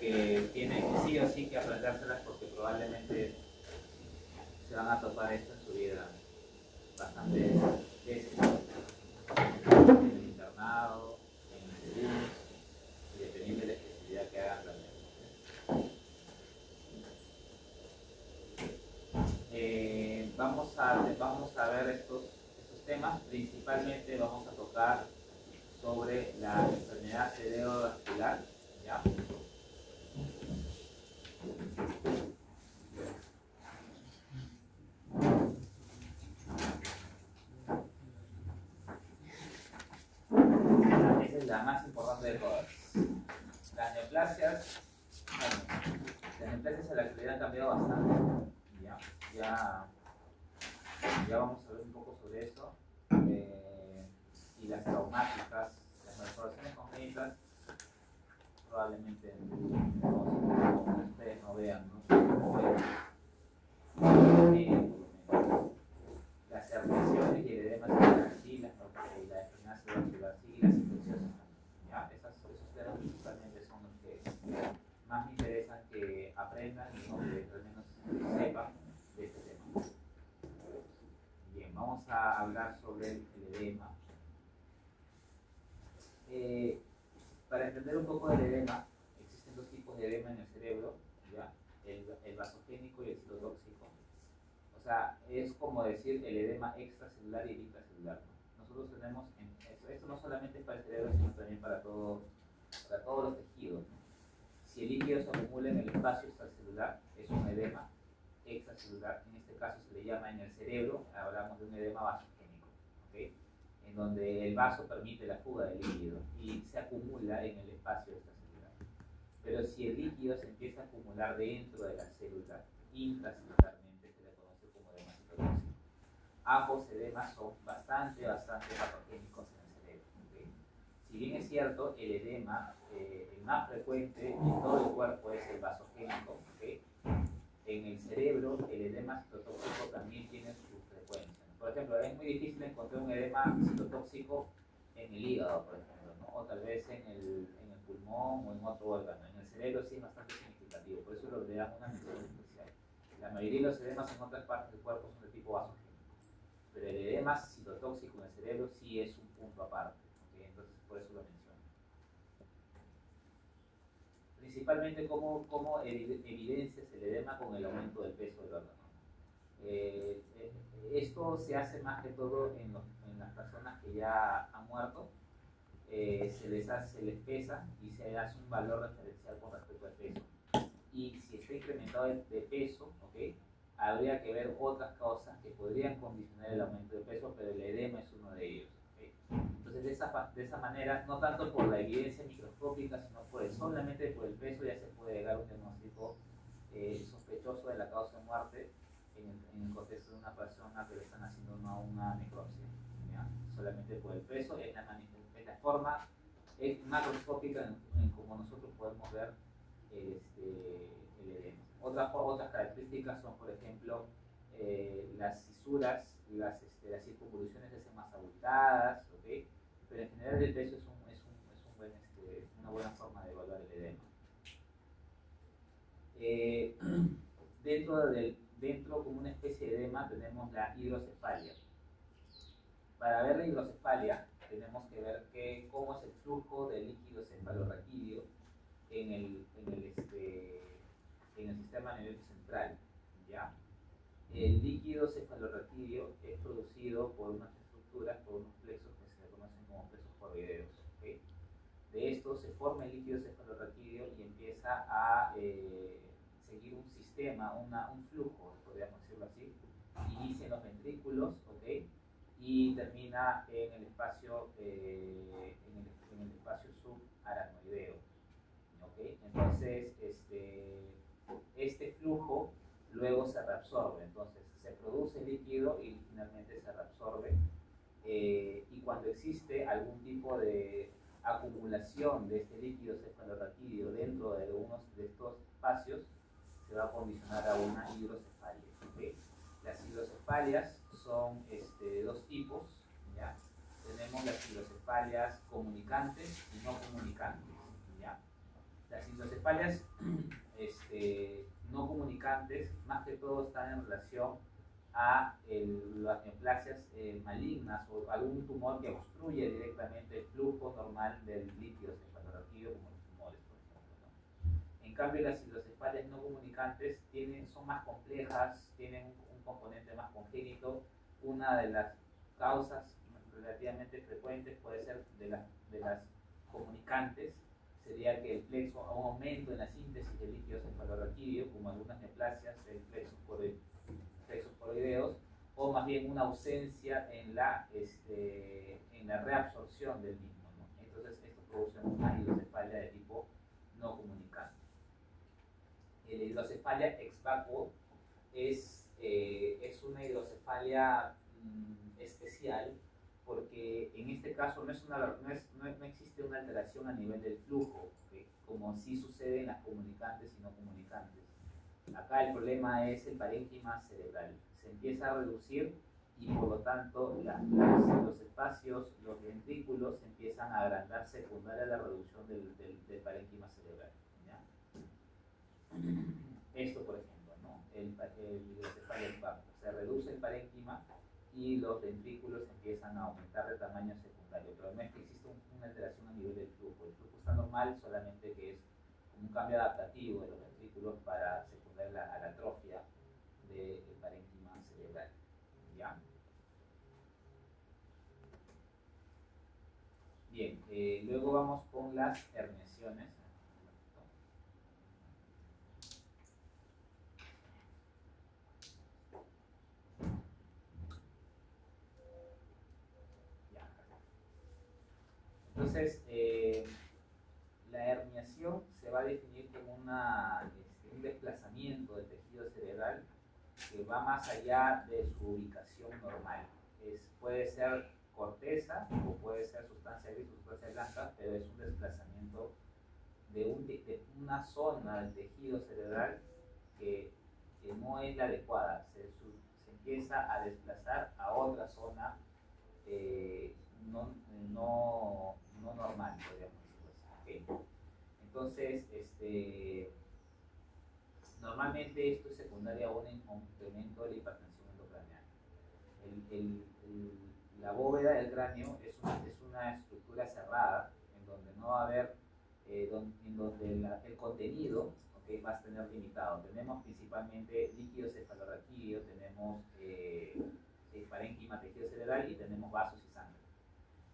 que tienen sí o sí que aprendérselas porque probablemente se van a topar esto en su vida bastante veces, en el internado, en el bus, y dependiendo de la especialidad que hagan también. Vamos a ver estos temas. Principalmente vamos a tocar sobre la enfermedad cerebrovascular, ¿ya? Esa es la más importante de todas. Las neoplasias, bueno, las neoplasias en la actualidad han cambiado bastante. Ya vamos a ver un poco sobre eso. Y las traumáticas, las malformaciones congénitas, probablemente ustedes no vean, ¿no? Las herniaciones y el edema cerebral sí, la enfermedad cerebrovascular sí, y las infecciones también. ¿Ya? Esos temas principalmente son los que más me interesan que aprendan y que al menos sepan de este tema. Bien, vamos a hablar sobre el edema. Para entender un poco del edema, existen dos tipos de edema en el cerebro, ¿ya? El vasogénico y el citotóxico. O sea, es como decir el edema extracelular y el intracelular, ¿no? Nosotros tenemos, esto no solamente es para el cerebro, sino también para todos los tejidos, ¿no? Si el líquido se acumula en el espacio extracelular, es un edema extracelular. En este caso se le llama en el cerebro, hablamos de un edema vasogénico, ¿okay? En donde el vaso permite la fuga del líquido y se acumula en el espacio extracelular. Pero si el líquido se empieza a acumular dentro de la célula, intracelularmente, se le conoce como edema citotóxico. Ambos edemas son bastante patogénicos en el cerebro, ¿okay? Si bien es cierto, el edema, el más frecuente en todo el cuerpo es el vasogénico, ¿okay? En el cerebro, el edema citotóxico también tiene su frecuencia. Por ejemplo, es muy difícil encontrar un edema citotóxico en el hígado, por ejemplo, ¿no? O tal vez en el pulmón o en otro órgano. En el cerebro sí es bastante significativo, por eso le damos una mención especial. La mayoría de los edemas en otras partes del cuerpo son de tipo vasogénico, pero el edema citotóxico en el cerebro sí es un punto aparte, ¿okay? Entonces por eso lo menciono. Principalmente cómo evidencias el edema con el aumento del peso del órgano. Esto se hace más que todo en las personas que ya han muerto. Se les pesa y se hace un valor referencial con respecto al peso. Y si está incrementado de peso, ¿okay? Habría que ver otras causas que podrían condicionar el aumento de peso, pero el edema es uno de ellos, ¿okay? Entonces de esa manera, no tanto por la evidencia microscópica, sino solamente por el peso ya se puede llegar a un diagnóstico sospechoso de la causa de muerte en el contexto de una persona que le están haciendo una necropsia, ¿ya? Solamente por el peso es la forma macroscópica en como nosotros podemos ver el edema. Otras características son, por ejemplo, las cisuras, las circunvoluciones se hacen más abultadas, ¿okay? Pero en general el peso es una buena forma de evaluar el edema. Dentro como una especie de edema tenemos la hidrocefalia. Para ver la hidrocefalia tenemos que ver cómo es el flujo del líquido cefalorraquídeo en el sistema nervioso central, ¿ya? El líquido cefalorraquídeo es producido por unas estructuras, por unos plexos que se conocen como plexos corrideros, ¿okay? De esto se forma el líquido cefalorraquídeo y empieza a seguir un sistema, un flujo, podríamos decirlo así. Inicia en los ventrículos, ¿okay? Y termina en el espacio subaracnoideo, ¿okay? Entonces este flujo luego se reabsorbe, entonces se produce líquido y finalmente se reabsorbe, y cuando existe algún tipo de acumulación de este líquido cefalorraquídeo dentro de algunos de estos espacios, se va a condicionar a una hidrocefalia, ¿okay? Las hidrocefalias son de dos tipos, ¿ya? Tenemos las hidrocefalias comunicantes y no comunicantes, ¿ya? Las hidrocefalias hidrocefalias no comunicantes, más que todo están en relación a las neoplasias malignas o algún tumor que obstruye directamente el flujo normal del líquido cefalorraquídeo, como los tumores, por ejemplo, ¿no? En cambio, las hidrocefalias no comunicantes son más complejas, tienen un componente más congénito. Una de las causas relativamente frecuentes puede ser de las comunicantes, sería que el plexo, un aumento en la síntesis de líquido cefalorraquídeo, como algunas neoplasias del plexos coroideos, o más bien una ausencia en la reabsorción del mismo, ¿no? Entonces, esto produce una hidrocefalia de tipo no comunicante. La hidrocefalia ex vacuo es una hidrocefalia especial, porque en este caso no existe una alteración a nivel del flujo, ¿okay? Como sí sucede en las comunicantes y no comunicantes. Acá el problema es el parénquima cerebral. Se empieza a reducir y por lo tanto los espacios, los ventrículos empiezan a agrandar secundaria a la reducción del parénquima cerebral, ¿ya? Esto, por ejemplo, ¿no? El hidrocefalia ex vacuo. Se reduce el parénquima y los ventrículos empiezan a aumentar de tamaño secundario, pero no es que exista una alteración a nivel del flujo. El flujo está normal, solamente que es un cambio adaptativo de los ventrículos para secundar a la atrofia del parénquima cerebral, ¿ya? Bien, luego vamos con las herniaciones. Entonces, la herniación se va a definir como un desplazamiento del tejido cerebral que va más allá de su ubicación normal. Puede ser corteza o puede ser sustancia gris o sustancia blanca, pero es un desplazamiento de una zona del tejido cerebral que no es la adecuada. Se empieza a desplazar a otra zona no normal, podríamos decirlo así, ¿okay? Entonces, normalmente esto es secundario a un incremento de la hipertensión endocraniana. La bóveda del cráneo es una estructura cerrada en donde no va a haber, en donde el contenido, ¿okay?, va a estar limitado. Tenemos principalmente líquido cefalorraquídeo, tenemos parénquima, tejido cerebral y tenemos vasos y sangre.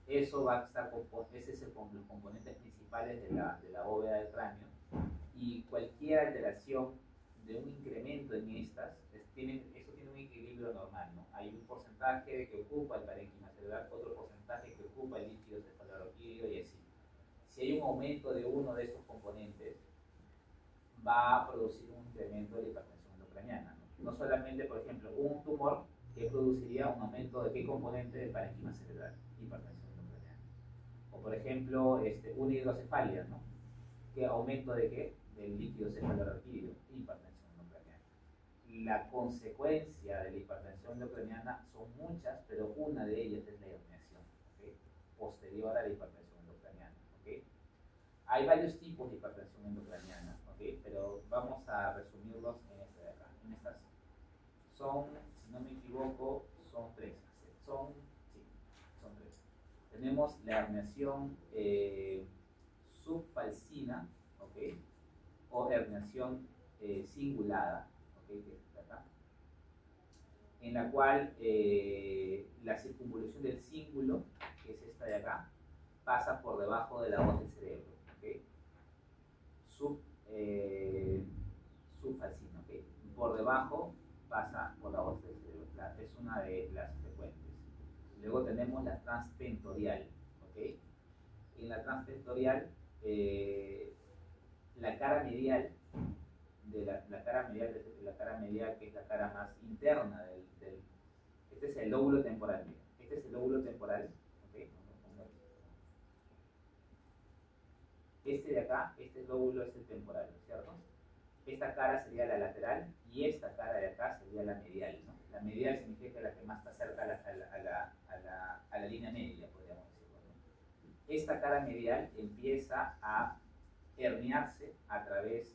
Eso va a estar ese es los componentes principales de la bóveda del cráneo, y cualquier alteración de un incremento en estas, eso tiene un equilibrio normal, ¿no? Hay un porcentaje que ocupa el parénquima cerebral, otro porcentaje que ocupa el líquido cefalorraquídeo y así. Si hay un aumento de uno de estos componentes, va a producir un incremento de la hipertensión endocraniana, ¿no? No solamente, por ejemplo, un tumor que produciría un aumento de qué componente del parénquima cerebral, hipertensión endocraniana. O por ejemplo, una hidrocefalia, ¿no? ¿Qué aumento de qué? Del líquido cefalorraquídeo, hipertensión endocraniana. La consecuencia de la hipertensión endocraniana son muchas, pero una de ellas es la herniación, ¿okay?, posterior a la hipertensión endocraniana, ¿okay? Hay varios tipos de hipertensión endocraniana, ¿okay?, pero vamos a resumirlos en este de acá. En estas son, si no me equivoco, son tres. Son tres. Tenemos la herniación subfalcina, ¿okay?, o herniación cingulada, ¿okay?, que es acá, en la cual la circunvolución del cíngulo, que es esta de acá, pasa por debajo de la voz del cerebro, ¿okay? Subfalcina, ¿okay? Por debajo pasa por la voz del cerebro, es una de las frecuentes. Luego tenemos la transtentorial, ¿okay? En la transtentorial, la cara medial la cara medial, que es la cara más interna este es el lóbulo temporal, mira. Este es el lóbulo temporal, ¿okay? Este de acá, este lóbulo es el temporal, ¿no es cierto? Esta cara sería la lateral y esta cara de acá sería la medial, ¿no? La medial significa la que más está cerca a la línea media, podríamos decirlo, ¿no? Esta cara medial empieza a herniarse a través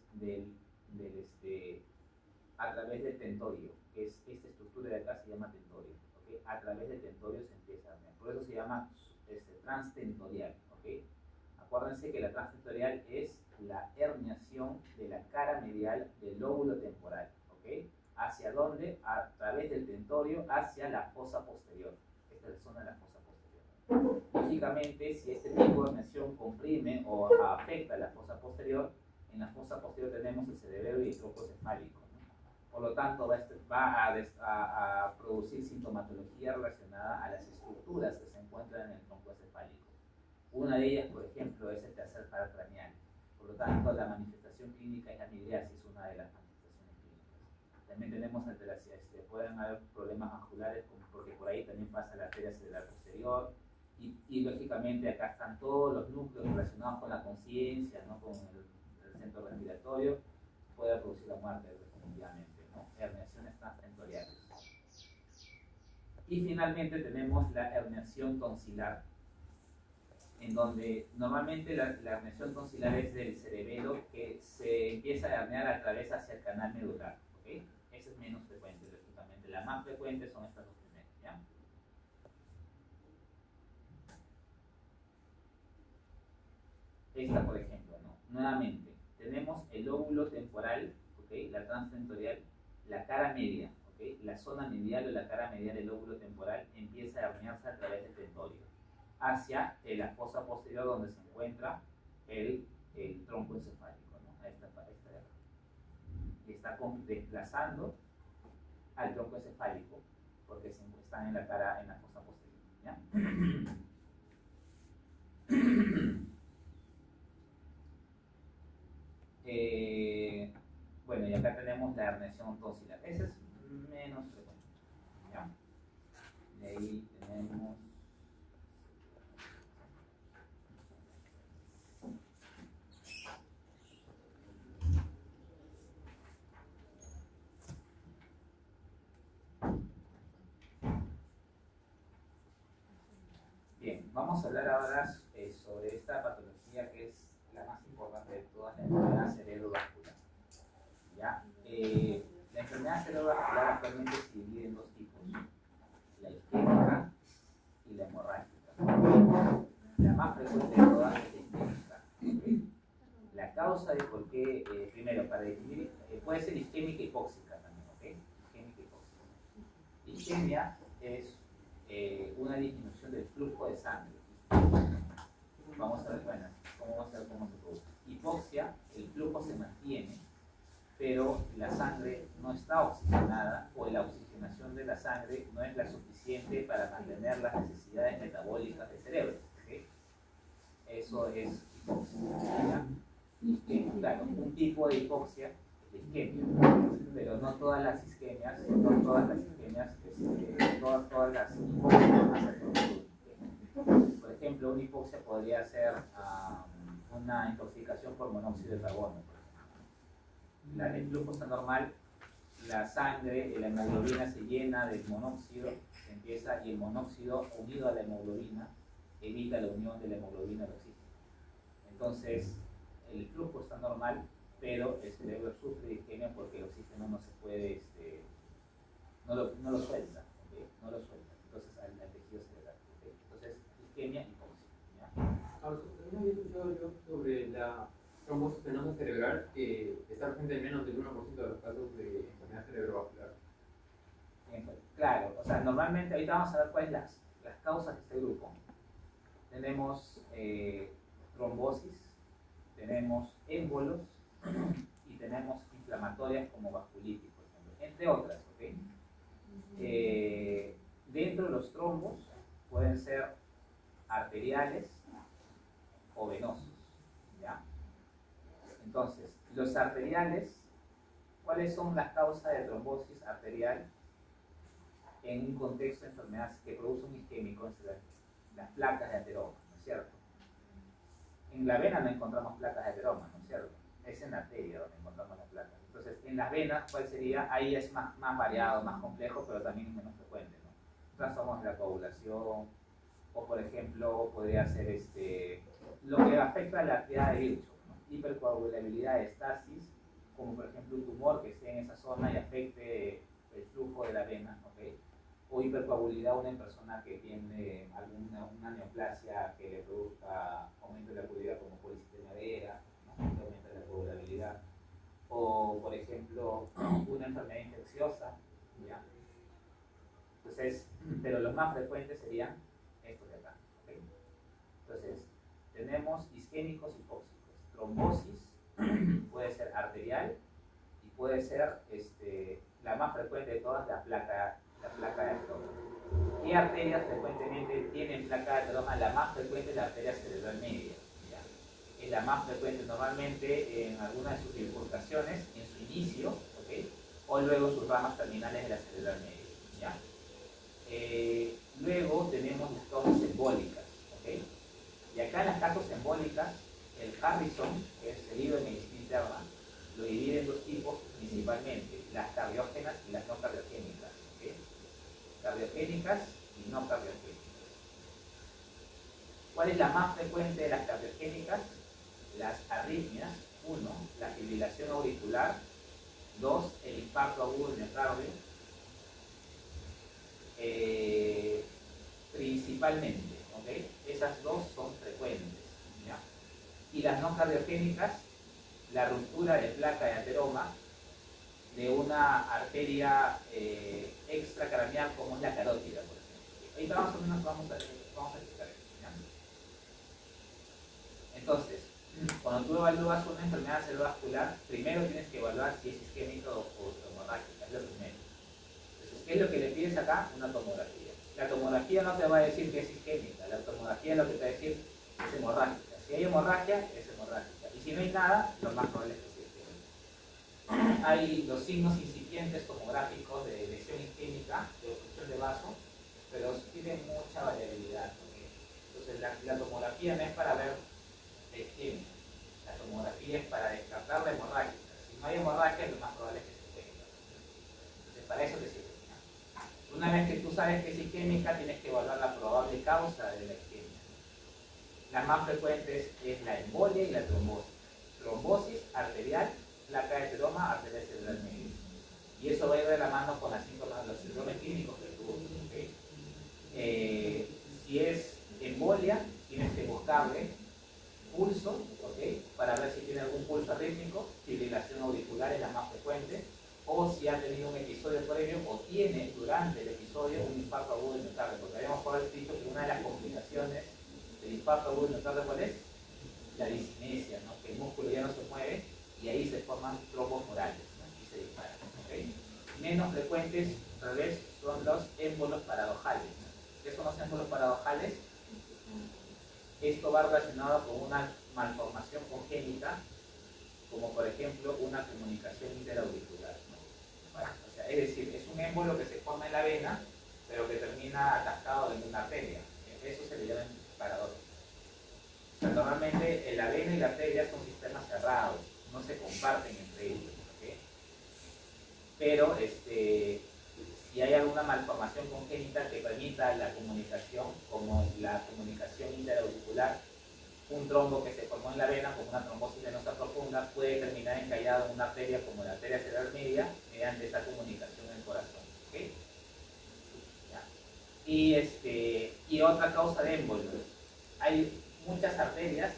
a través del tentorio, que es esta estructura de acá se llama tentorio, ¿okay? A través del tentorio se empieza a herniar, por eso se llama transtentorial, ¿okay? Acuérdense que la transtentorial es la herniación de la cara medial del lóbulo temporal, ¿okay? ¿Hacia dónde? A través del tentorio hacia la fosa posterior. Esta es la zona de la fosa posterior. Lógicamente, si este tipo de herniación comprime o afecta la fosa posterior, en la fosa posterior tenemos el cerebelo y el tronco cefálico, ¿no? Por lo tanto, va a producir sintomatología relacionada a las estructuras que se encuentran en el tronco cefálico. Una de ellas, por ejemplo, es el tercer par craneal. Por lo tanto, la manifestación clínica es la midriasis, una de las manifestaciones clínicas. También tenemos alteraciones, pueden haber problemas vasculares, porque por ahí también pasa la arteria cerebral posterior. Y lógicamente acá están todos los núcleos relacionados con la conciencia, ¿no? Con el centro respiratorio, puede producir la muerte definitivamente, ¿no? Herniaciones transtentoriales. Y finalmente tenemos la herniación tonsilar, en donde normalmente la herniación tonsilar es del cerebelo que se empieza a herniar a través hacia el canal medular, ¿okay? Esa es menos frecuente, lógicamente. La más frecuente son estas dos primeras, ¿ya? Esta, por ejemplo, ¿no? Nuevamente, tenemos el lóbulo temporal, ¿okay? La transtentorial, la cara media, ¿okay? La zona medial o la cara medial del lóbulo temporal empieza a herniarse a través del tentorio hacia la fosa posterior donde se encuentra el tronco encefálico, ¿no? Esta de acá. Y está desplazando al tronco encefálico porque están en la cara, en la fosa posterior, ¿ya? Bueno, y acá tenemos la herniación tonsilar. Esa es menos frecuente, ¿ya? De ahí tenemos bien, vamos a hablar ahora sobre esta patología que es la más importante de todas, la enfermedad cerebrovascular, ¿ya? La enfermedad cerebrovascular actualmente se divide en dos tipos, la isquémica y la hemorrágica. La más frecuente de todas es la isquémica, ¿okay? La causa de por qué, primero, para definir, puede ser isquémica hipóxica también, ¿ok? Isquémica hipóxica. Isquemia es una disminución del flujo de sangre. Vamos a ver, bueno, vamos a ver cómo se produce. Hipoxia, el flujo se mantiene, pero la sangre no está oxigenada o la oxigenación de la sangre no es la suficiente para mantener las necesidades metabólicas del cerebro, ¿okay? Eso es hipoxia. Claro, un tipo de hipoxia es la isquemia, pero no todas las isquemias, todas las hipoxias van a ser por isquemia. Por ejemplo, una hipoxia podría ser una intoxicación por monóxido de carbono. El flujo está normal, la sangre, la hemoglobina se llena del monóxido, y el monóxido unido a la hemoglobina evita la unión de la hemoglobina al oxígeno. Entonces, el flujo está normal, pero el cerebro sufre de isquemia porque el oxígeno no se puede, no lo suelta, ¿okay? No lo suelta, entonces al tejido cerebral, ¿okay? Entonces, isquemia y hipoxia, ¿ya? Ahora, también había escuchado yo sobre la trombosis venosa cerebral que está presente en menos del 1% de los casos de enfermedad cerebrovascular. Claro, o sea, normalmente, ahorita vamos a ver cuáles las causas de este grupo. Tenemos trombosis, tenemos émbolos y tenemos inflamatorias como vasculitis, por ejemplo, entre otras, ¿ok? Dentro de los trombos pueden ser arteriales o venosos, ¿ya? Entonces, los arteriales, ¿cuáles son las causas de trombosis arterial en un contexto de enfermedad que produce un isquémico? Las placas de ateroma, ¿no es cierto? En la vena no encontramos placas de ateroma, ¿no es cierto? Es en la arteria donde encontramos las placas. Entonces, en las venas, ¿cuál sería? Ahí es más variado, más complejo, pero también es menos frecuente, ¿no? Trastornos de la coagulación, o por ejemplo, podría ser lo que afecta a la actividad de Virchow, ¿no? hipercoagulabilidad de estasis, como por ejemplo un tumor que esté en esa zona y afecte el flujo de la vena, ¿okay? O hipercoagulabilidad una persona que tiene una neoplasia que le produzca aumento de la coagulabilidad como policitema vera, ¿no? Que aumenta la coagulabilidad. O por ejemplo una enfermedad infecciosa, ¿ya? Entonces, pero los más frecuentes serían estos de acá, ¿okay? Entonces, tenemos isquémicos y tóxicos. Trombosis puede ser arterial y puede ser la más frecuente de todas, la placa de ateroma. ¿Qué arterias frecuentemente tienen placa de ateroma? La más frecuente es la arteria cerebral media, ¿ya? Es la más frecuente normalmente en alguna de sus bifurcaciones, en su inicio, ¿okay? O luego sus ramas terminales de la cerebral media, ¿ya? Luego tenemos las causas embólicas, ¿okay? Y acá en las causas embólicas, el Harrison, que es seguido en medicina interna, lo divide en dos tipos principalmente, las cardiógenas y las no cardiogénicas, ¿okay? Cardiogénicas y no cardiogénicas. ¿Cuál es la más frecuente de las cardiogénicas? Las arritmias. 1, la fibrilación auricular. 2, el infarto agudo del miocardio. Principalmente, ¿okay? Esas dos son frecuentes, ¿ya? Y las no cardiogénicas, la ruptura de placa de ateroma de una arteria extracraneal como es la carótida, por ejemplo. Ahorita más o menos vamos a explicar esto, ¿ya? Entonces, cuando tú evalúas una enfermedad cerebrovascular, primero tienes que evaluar si es isquémica o hemorrágica, es lo primero. Entonces, ¿qué es lo que le pides acá? Una tomografía. La tomografía no te va a decir que es isquémica, la tomografía lo que te va a decir es hemorrágica. Si hay hemorragia, es hemorrágica. Y si no hay nada, lo más probable es que sea isquémica. Hay los signos incipientes tomográficos de lesión isquémica, de obstrucción de vaso, pero tienen mucha variabilidad, ¿okay? Entonces la tomografía no es para ver la isquemia, la tomografía es para descartar la hemorragia. Si no hay hemorragia, lo más probable es que sea isquémica. Entonces para eso te sirve. Una vez que tú sabes que es isquémica, tienes que evaluar la probable causa de la isquemia. Las más frecuentes es la embolia y la trombosis. Trombosis arterial, placa de ateroma, arteria cerebral media. Y eso va a ir de la mano con los síndromes clínicos que tuvo, ¿okay? Si es embolia, tienes que buscarle pulso, ¿okay? Para ver si tiene algún pulso arrítmico. Fibrilación auricular es la más frecuente. O si ha tenido un episodio previo o tiene durante el episodio un infarto agudo del miocardio, porque habíamos dicho que una de las complicaciones del infarto agudo del miocardio, ¿cuál es? La discinesia, ¿no? Que el músculo ya no se mueve y ahí se forman trombos morales, ¿no? Y se disparan, ¿okay? Menos frecuentes, otra vez, son los émbolos paradojales, ¿no? ¿Qué son los émbolos paradojales? Esto va relacionado con una malformación congénita, como por ejemplo una comunicación interauricular, ¿no? Bueno, o sea, es decir, es un émbolo que se forma en la vena, pero que termina atascado en una arteria. Eso se le llama paradójico. O sea, normalmente la vena y la arteria son sistemas cerrados, no se comparten entre ellos, ¿okay? Pero si hay alguna malformación congénita que permita la comunicación, como la comunicación interauricular, un trombo que se formó en la vena como una trombosis venosa profunda puede terminar encallado en una arteria como la arteria cerebral media mediante esa comunicación en el corazón, ¿okay? Y otra causa de émbolos, hay muchas arterias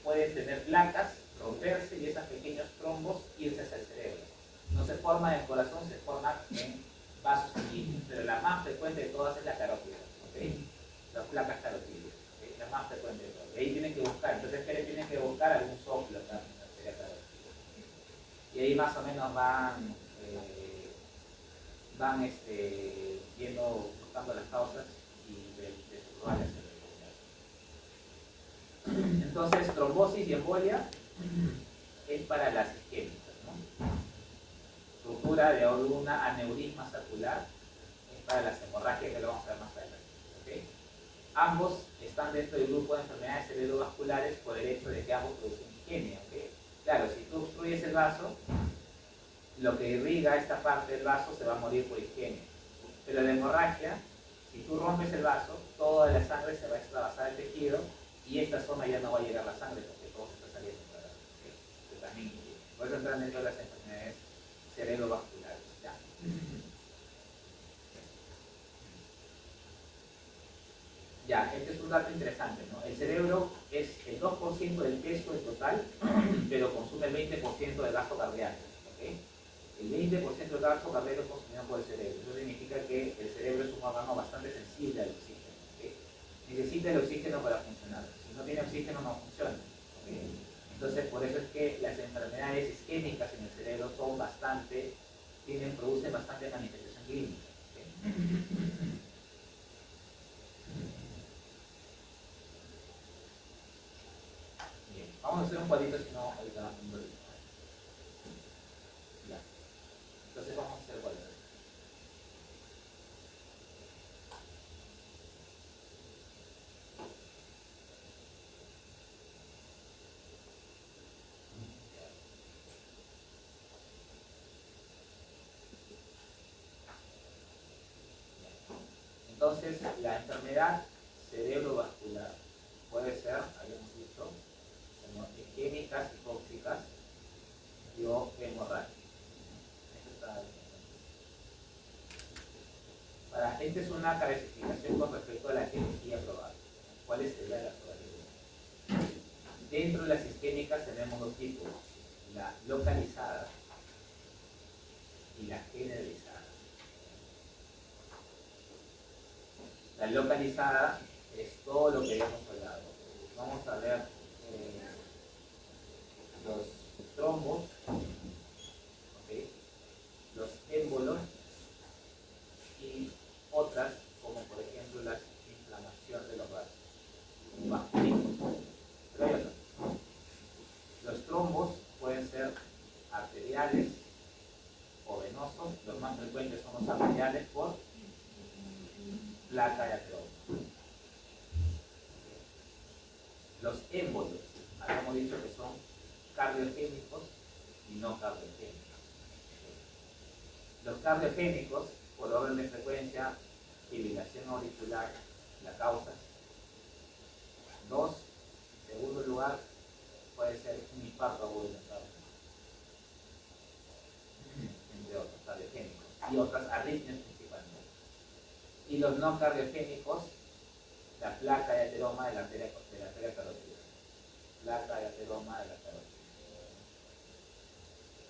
pueden tener placas, romperse y esos pequeños trombos irse hacia el cerebro. No se forma en el corazón, se forman en vasos sanguíneos, pero la más frecuente de todas es la carótida, ¿okay? Las placas carotidas. La más frecuente de todas. Y ahí tienen que buscar, entonces ¿qué le tienen que buscar? Algún soplo acá, y ahí más o menos van buscando las causas y de su probable enfermedad. Entonces, trombosis y embolia es para las isquémicas, ¿no? Ruptura de alguna aneurisma circular es para las hemorragias, que lo vamos a ver más adelante, ¿okay? Ambos están dentro del grupo de enfermedades cerebrovasculares por el hecho de que ambos producen isquemia, ¿okay? Claro, si tú obstruyes el vaso, lo que irriga esta parte del vaso se va a morir por isquemia. Pero la hemorragia, si tú rompes el vaso, toda la sangre se va a extravasar al tejido y esta zona ya no va a llegar la sangre porque todo se eso entran dentro de las enfermedades cerebrovasculares. ¿Ya? Ya, este es un dato interesante, ¿no? El cerebro es el 2% del peso en total, pero consume el 20% del gasto cardíaco, ¿ok? El 20% del gasto cardíaco es consumido por el cerebro. Eso significa que el cerebro es un órgano bastante sensible al oxígeno, ¿ok? Necesita el oxígeno para funcionar. Si no tiene oxígeno no funciona, ¿ok? Entonces, por eso es que las enfermedades isquémicas en el cerebro son producen bastante manifestación clínica, ¿ok? Bien, vamos a hacer un cuadrito, si no, ahorita vamos a un cuadrito. Ya. Entonces vamos a hacer el cuadrito. Entonces, la enfermedad cerebrovascular puede ser, habíamos dicho, como isquémicas, tóxicas o hemorrágicas. Esta es una clasificación con respecto a la etiología probable. ¿Cuál sería la probabilidad? Dentro de las isquémicas tenemos dos tipos, la localizada y la generalizada. La localizada es todo lo que habíamos hablado. Vamos a ver los trombos, ¿okay? Los émbolos y otras, como por ejemplo la inflamación de los vasos. Pero hay otras. Los trombos pueden ser arteriales o venosos. Los más frecuentes son los arteriales por placa de ateroma. Los émbolos, habíamos dicho que son cardiogénicos y no cardiogénicos. Los cardiogénicos, por orden de frecuencia, fibrilación auricular, la causa. 2, en segundo lugar, puede ser un infarto agudo de la causa, entre otros cardiogénicos, y otras arritmias principalmente. Y los no cardiogénicos, la placa de ateroma de la arteria carótida. Placa de ateroma de la carótida.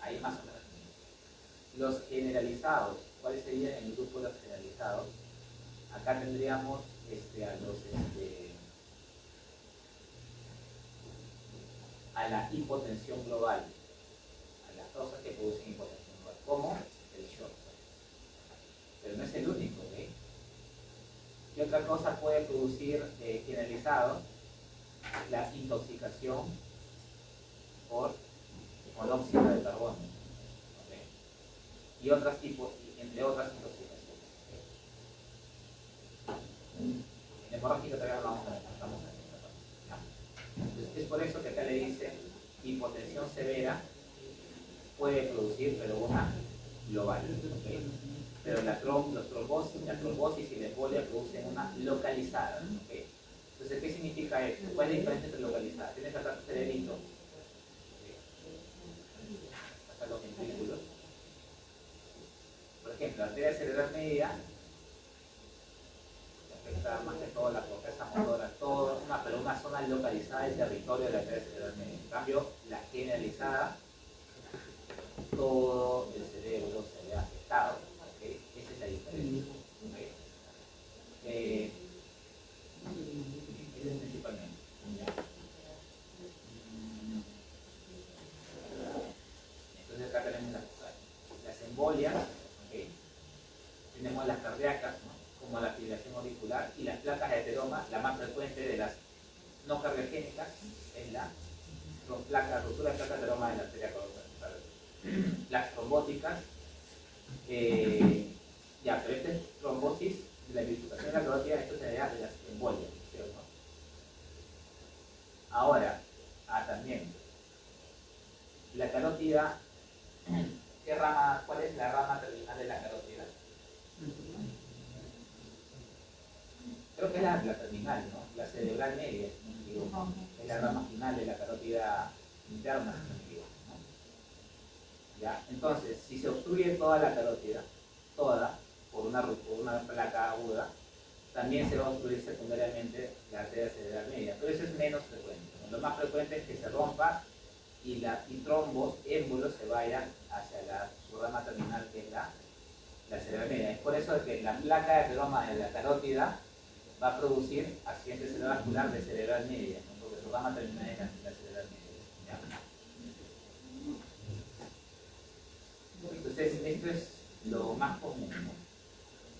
Ahí más o menos. Los generalizados, ¿cuáles serían el grupo de los generalizados? Acá tendríamos a la hipotensión global, a las causas que producen hipotensión global, como el shock. Pero no es el único, ¿eh? ¿Qué otra cosa puede producir generalizado? La intoxicación por monóxido de carbono, ¿okay? Y otros tipos, entre otras intoxicaciones. En hemorrágica todavía no vamos a ver, estamos en esta parte. Entonces, es por eso que acá le dice hipotensión severa puede producir, pero una global, ¿okay? Pero la trombosis y la embolia producen una localizada, ¿okay? Entonces, ¿qué significa esto? ¿Cuál es la diferencia entre localizada? Tienes acá tu cerebrito, acá los ventrículos. Por ejemplo, la arteria cerebral media afecta más que todo la corteza motora, pero una zona localizada del territorio de la arteria cerebral media. En cambio, la generalizada, todo el cerebro se ve afectado, ¿okay? Esa es la diferencia, ¿okay? Esa es principalmente, ¿ya? Entonces acá tenemos las embolias, ¿okay? Tenemos las cardíacas, ¿no? Como la fibrilación auricular, y las placas de ateroma. La más frecuente de las no cardiogénicas es la rotura de placa de ateroma de la arteria carótida. Las trombóticas, ya, pero esta es trombosis de la bifurcación de la carótida, esto se da de las embolias, ¿cierto? Ahora, también, la carótida, ¿cuál es la rama terminal de la carótida? Creo que es la terminal, ¿no? La cerebral media, si no me equivoco. Es la rama final de la carótida interna, si no me equivoco, ¿no? ¿ya? Entonces, si se obstruye toda la carótida, toda, por una placa aguda, también se va a obstruir secundariamente la arteria cerebral media, pero eso es menos frecuente, ¿no? Lo más frecuente es que se rompa y trombos, émbolos se vayan hacia su rama terminal, que es la cerebral media. Es por eso que la placa de ateroma de la carótida va a producir accidente cerebrovascular de cerebral media, ¿no? Porque su rama terminal es la cerebral media, ¿ya? Entonces, esto es lo más común, ¿no?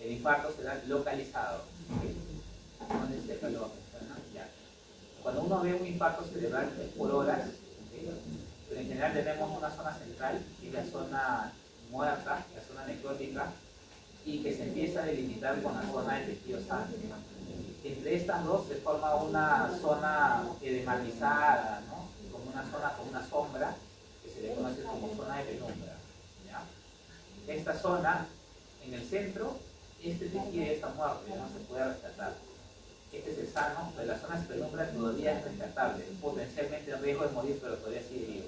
El infarto será localizado. No necesita que lo menciona, ya. Cuando uno ve un infarto cerebral es por horas, pero en general tenemos una zona central, que es la zona muerta, la zona necrótica, y que se empieza a delimitar con la zona de tejido sano. Entre estas dos se forma una zona edematizada, ¿no? Como una zona con una sombra, que se le conoce como zona de penumbra, ¿ya? Esta zona, en el centro, este tejido ya está muerto, ya no se puede rescatar. Este es el sano, pero la zona de penumbra todavía es rescatable, potencialmente en riesgo de morir, pero todavía sigue vivo.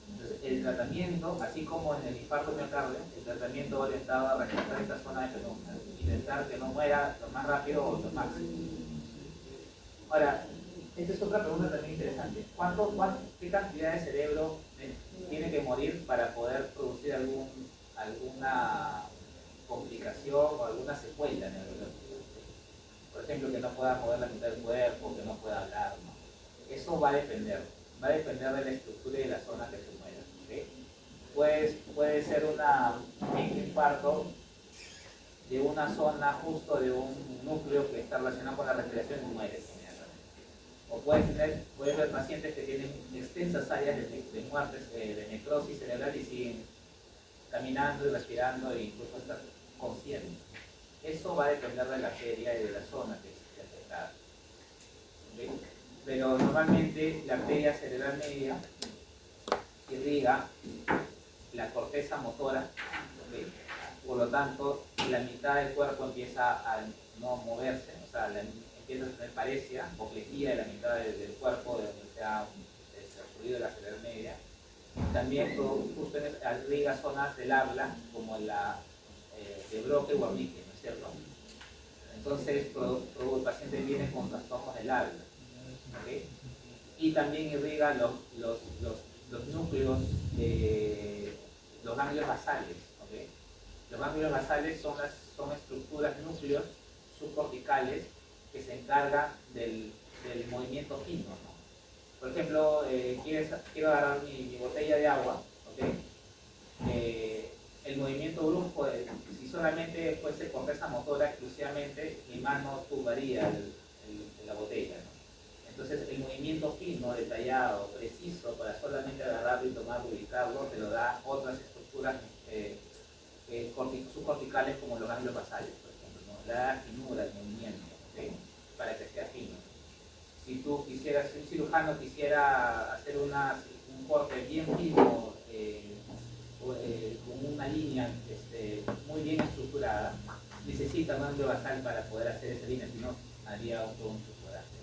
Entonces, el tratamiento, así como en el infarto miocardio, el tratamiento va orientado a rescatar esta zona de penumbra, intentar que no muera lo más rápido o lo máximo. Ahora, esta es otra pregunta también interesante. ¿Qué cantidad de cerebro tiene que morir para poder producir alguna complicación o alguna secuela neurológica? Por ejemplo, que no pueda mover la mitad del cuerpo, que no pueda hablar, ¿no? Eso va a depender de la estructura y de la zona que se muera, ¿okay? Puede ser un infarto de una zona justo de un núcleo que está relacionado con la respiración y muere inmediatamente. O puede haber pacientes que tienen extensas áreas de muertes, de necrosis cerebral y siguen caminando y respirando e incluso estar conscientes. Eso va a depender de la arteria y de la zona que esté afectada, ¿okay? Pero normalmente la arteria cerebral media irriga la corteza motora, ¿okay? Por lo tanto, la mitad del cuerpo empieza a no moverse, o sea, empieza a tener paresia o plejía de la mitad del cuerpo de donde se ha obstruido la cerebral media. También justo irriga zonas del habla, como la de Broca y Wernicke, ¿no es cierto? Entonces, el paciente viene con trastornos del habla, ¿okay? Y también irriga los núcleos, los ganglios basales, ¿okay? Los ganglios basales son estructuras, núcleos subcorticales que se encargan del movimiento fino, ¿no? Por ejemplo, quiero agarrar mi botella de agua, ¿okay? El movimiento brusco, si solamente fuese corteza motora exclusivamente, mi mano tumbaría la botella, ¿no? Entonces, el movimiento fino, detallado, preciso, para solamente agarrarlo y tomarlo y ubicarlo, te lo da otras estructuras subcorticales como los ganglios basales, por ejemplo, ¿no? La finura, el movimiento, ¿okay? Para que sea fino. Si un cirujano quisiera hacer un corte bien fino, con una línea muy bien estructurada, necesita un ganglio basal para poder hacer esa línea, si no haría todo un susurrante.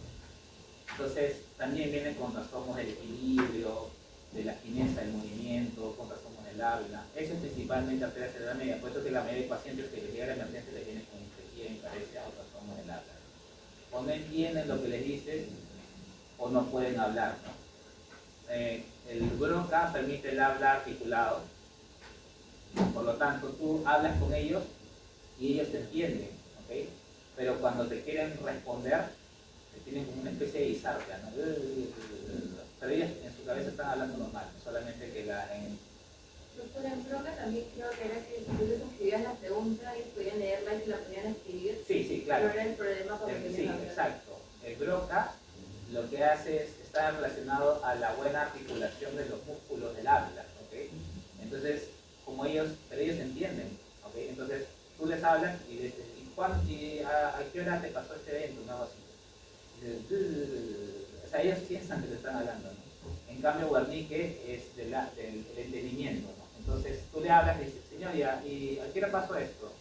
Entonces, también viene con trastornos del equilibrio, de la fineza del movimiento, con trastornos del habla. Eso es principalmente arteria cerebral media, por eso que la mayoría de pacientes que les llega a la emergencia les vienen con infección, paresia o trastornos del habla. O no entienden lo que les dices, o no pueden hablar, ¿no? El Broca permite el habla articulado, por lo tanto tú hablas con ellos y ellos te entienden, ¿okay? Pero cuando te quieren responder, te tienen como una especie de disartria, ¿no? Pero ellos en su cabeza están hablando normal, solamente que Doctor, en Broca también creo que era que si tú les escribías la pregunta, ellos podían leerla y se la podían escribir. Sí, claro. Pero era el problema con el que Sí, exacto. El Broca lo que hace es estar relacionado a la buena articulación de los músculos del habla, ¿okay? Entonces, pero ellos entienden, ¿okay? Entonces, tú les hablas y les dices, ¿a qué hora te pasó este evento? No, así. O sea, ellos piensan que te están hablando, ¿no? En cambio, Wernicke es del entendimiento, ¿no? Entonces, tú le hablas y dices, señor, ¿y a qué hora pasó esto?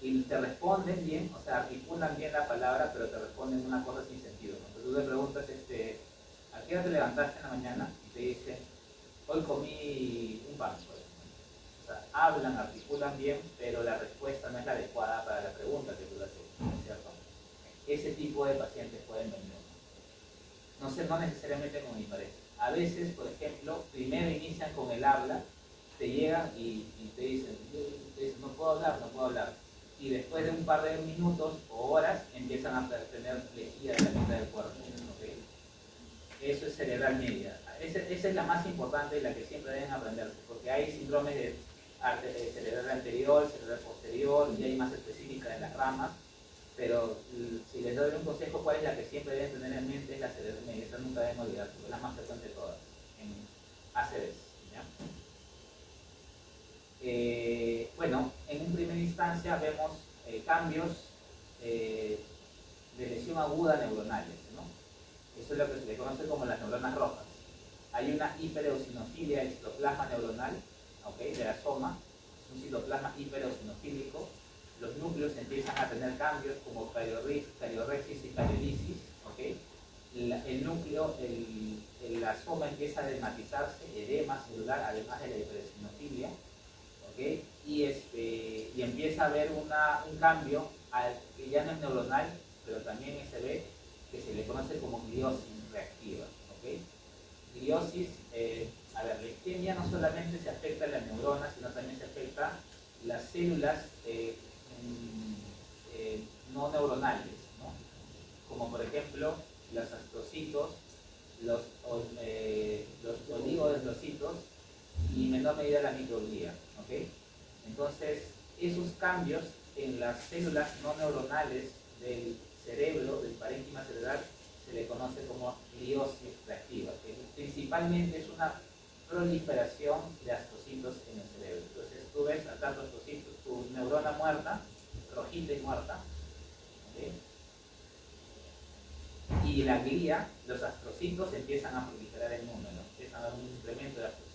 Y te responden bien, o sea, articulan bien la palabra, pero te responden una cosa sin sentido, ¿no? Entonces tú le preguntas, ¿a qué hora te levantaste en la mañana? Y te dicen, hoy comí un pan, pues. hablan, articulan bien, pero la respuesta no es la adecuada para la pregunta que tú le haces, ¿cierto? Ese tipo de pacientes pueden venir. No sé, no necesariamente con mi pareja. A veces, por ejemplo, primero inician con el habla, te llegan y te dicen, no puedo hablar, no puedo hablar. Y después de un par de minutos o horas empiezan a tener lejía de la mitad del cuerpo. ¿Okay? Eso es cerebral media. Esa es la más importante y la que siempre deben aprenderse, porque hay síndromes de cerebral anterior, cerebral posterior, y hay más específicas en las ramas. Pero si les doy un consejo, ¿cuál es la que siempre deben tener en mente? Es la cerebral media. Esa nunca deben olvidar, porque es la más frecuente de todas en ACVs. Bueno, en primera instancia vemos cambios de lesión aguda neuronales, ¿no? Eso es lo que se le conoce como las neuronas rojas. Hay una hipereosinofilia del citoplasma neuronal, ¿okay? De la soma, es un citoplasma hipereosinofílico. Los núcleos empiezan a tener cambios como cariorrexis y cariolisis, ¿okay? El núcleo, la soma empieza a dermatizarse, edema celular, además de la hipereosinofilia. ¿Okay? Y empieza a haber un cambio que ya no es neuronal, pero también se ve que se le conoce como gliosis reactiva. ¿Okay? Gliosis, a ver, la isquemia no solamente se afecta a las neuronas, sino también se afecta las células no neuronales, ¿no? Como por ejemplo los astrocitos, los oligodendrocitos y en menor medida la microglía. ¿Okay? Entonces, esos cambios en las células no neuronales del cerebro, del parénquima cerebral, se le conoce como gliosis reactiva, que principalmente es una proliferación de astrocitos en el cerebro. Entonces, tú ves a tantos astrocitos, tu neurona muerta, rojita y muerta, ¿okay? Y la glía, los astrocitos empiezan a proliferar el número, empiezan a dar un incremento de astrocitos.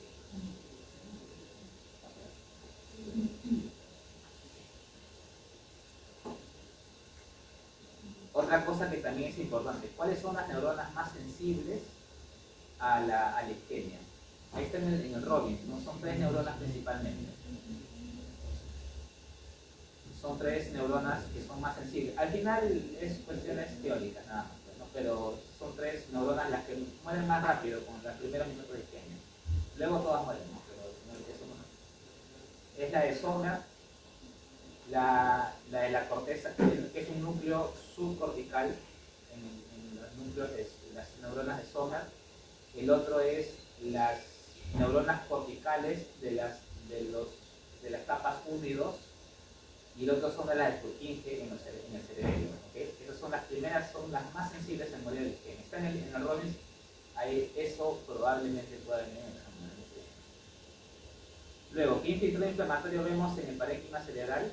Otra cosa que también es importante, ¿cuáles son las neuronas más sensibles a la isquemia? Ahí está en el Robbins, ¿no? Son 3 neuronas principalmente. Son 3 neuronas que son más sensibles. Al final es cuestiones teóricas nada más, ¿no? Pero son 3 neuronas las que mueren más rápido con los primeros minutos de isquemia. Luego todas mueren, ¿no? Pero eso no. Es la de Sommer, la de la corteza, que es un núcleo subcortical en los núcleos de las neuronas de Sommer. El otro es las neuronas corticales de las capas 1 y 2, y el otro son de las de Purkinje en el cerebro. ¿Okay? Esas son las primeras, son las más sensibles en morir de isquemia. Está en el Robbins, ahí eso probablemente pueda venir en el examen. Luego, ¿qué infiltrado inflamatorio vemos en el parénquima cerebral?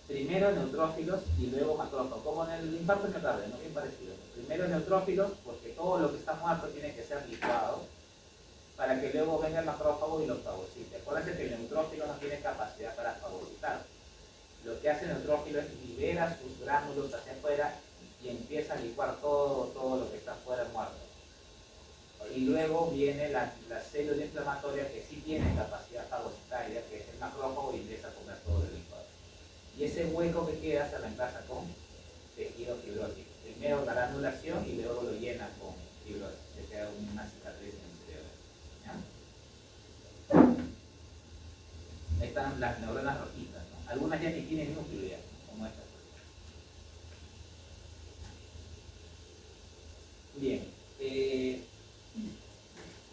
Primero neutrófilos y luego macrófagos, como en el infarto miocardio, ¿no? Bien parecido. Primero neutrófilos, porque todo lo que está muerto tiene que ser licuado, para que luego venga el macrófago y lo fagocite. Acuérdense que el neutrófilo no tiene capacidad para fagocitar. Lo que hace el neutrófilo es libera sus gránulos hacia afuera y empieza a licuar todo lo que está afuera muerto. Y luego viene la célula inflamatoria que sí tiene capacidad fagocitaria, que es el macrófago, y empieza a comer todo el licuado. Y ese hueco que queda se reemplaza con tejido fibrótico. Primero la granulación y luego lo llena con fibrosis. Se queda una cicatriz en el cerebro. ¿Ya? Ahí están las neuronas rojitas, ¿no? Algunas ya ni tienen núcleo ya, como estas. Bien.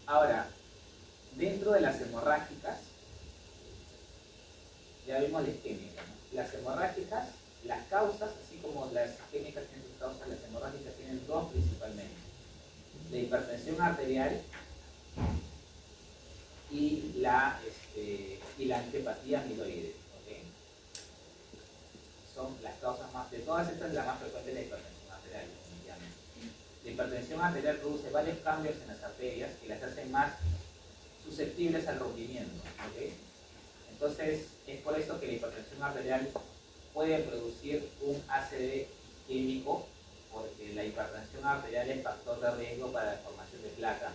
Ahora, dentro de las hemorrágicas, ya vimos la isquémica, ¿no? Las hemorrágicas, las causas, así como las isquémicas tienen sus causas, las hemorrágicas tienen 2 principalmente: la hipertensión arterial y la angiopatía amiloide. ¿Okay? Son las causas más, de todas estas, la más frecuente es la hipertensión arterial, definitivamente. La hipertensión arterial produce varios cambios en las arterias que las hacen más susceptibles al rompimiento. ¿Okay? Entonces, es por eso que la hipertensión arterial puede producir un ACV isquémico, porque la hipertensión arterial es factor de riesgo para la formación de placa,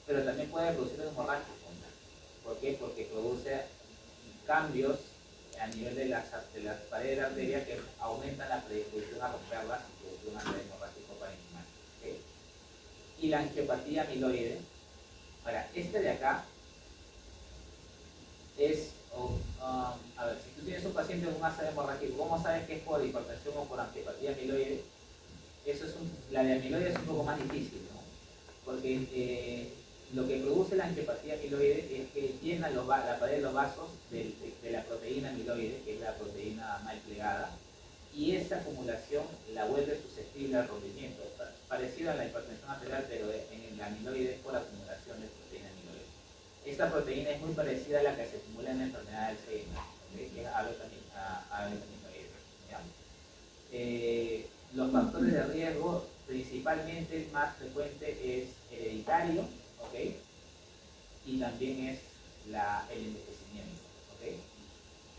pero también puede producir un hemorrágico. ¿Por qué? Porque produce cambios a nivel de las paredes de la arteria que aumentan la predisposición a romperlas y producir un área hemorrágico parenquimal. ¿Okay? Y la angiopatía amiloide, ahora, este de acá es, a ver, si tú tienes un paciente con un ácido hemorrágico, ¿cómo sabes que es por hipertensión o por angiopatía amiloide? Eso es la de amiloide es un poco más difícil, ¿no? Porque lo que produce la angiopatía amiloide es que llena la pared de los vasos de la proteína amiloide, que es la proteína mal plegada, y esa acumulación la vuelve susceptible al rompimiento, parecido a la hipertensión arterial, pero en el amiloide es por acumulación de proteína amiloide. Esta proteína es muy parecida a la que se acumula en la enfermedad de Alzheimer, ¿okay? Que es amiloide. Los factores de riesgo, principalmente el más frecuente es hereditario, ¿okay? Y también es el envejecimiento, ¿okay?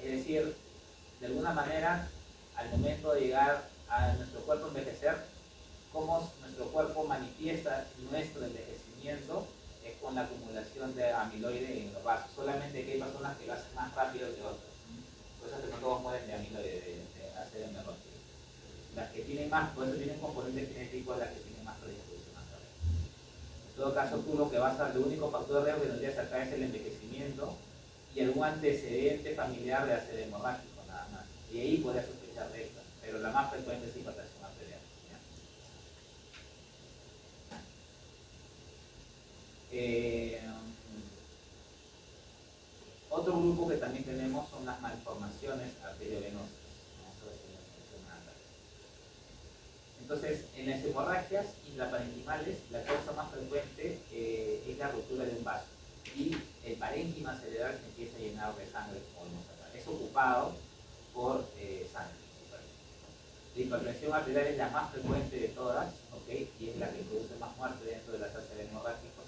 Es decir, de alguna manera, al momento de llegar a nuestro cuerpo envejecer, cómo nuestro cuerpo manifiesta nuestro envejecimiento es con la acumulación de amiloide en los vasos. Solamente que hay personas que lo hacen más rápido que otras. Por eso es que no todos mueren de amiloide, de ACM rápido. Las que tienen más, por eso tienen componentes genéticos, las que tienen más predisposición a hacerlo. En todo caso, tú lo que vas a, el único factor de riesgo que tendrías acá es el envejecimiento y algún antecedente familiar de ACM hemorrágico, nada más. Y ahí podrías sospechar de esta, pero la más frecuente es hipertensión arterial. Otro grupo que también tenemos son las malformaciones arteriovenosas. Entonces, en las hemorragias intraparenquimales, la causa más frecuente es la ruptura de un vaso y el parénquima cerebral se empieza a llenar de sangre, como vemos acá. Es ocupado por sangre. La hipertensión arterial es la más frecuente de todas, ¿okay? Y es la que produce más muerte dentro de la tasa de hemorrágicos,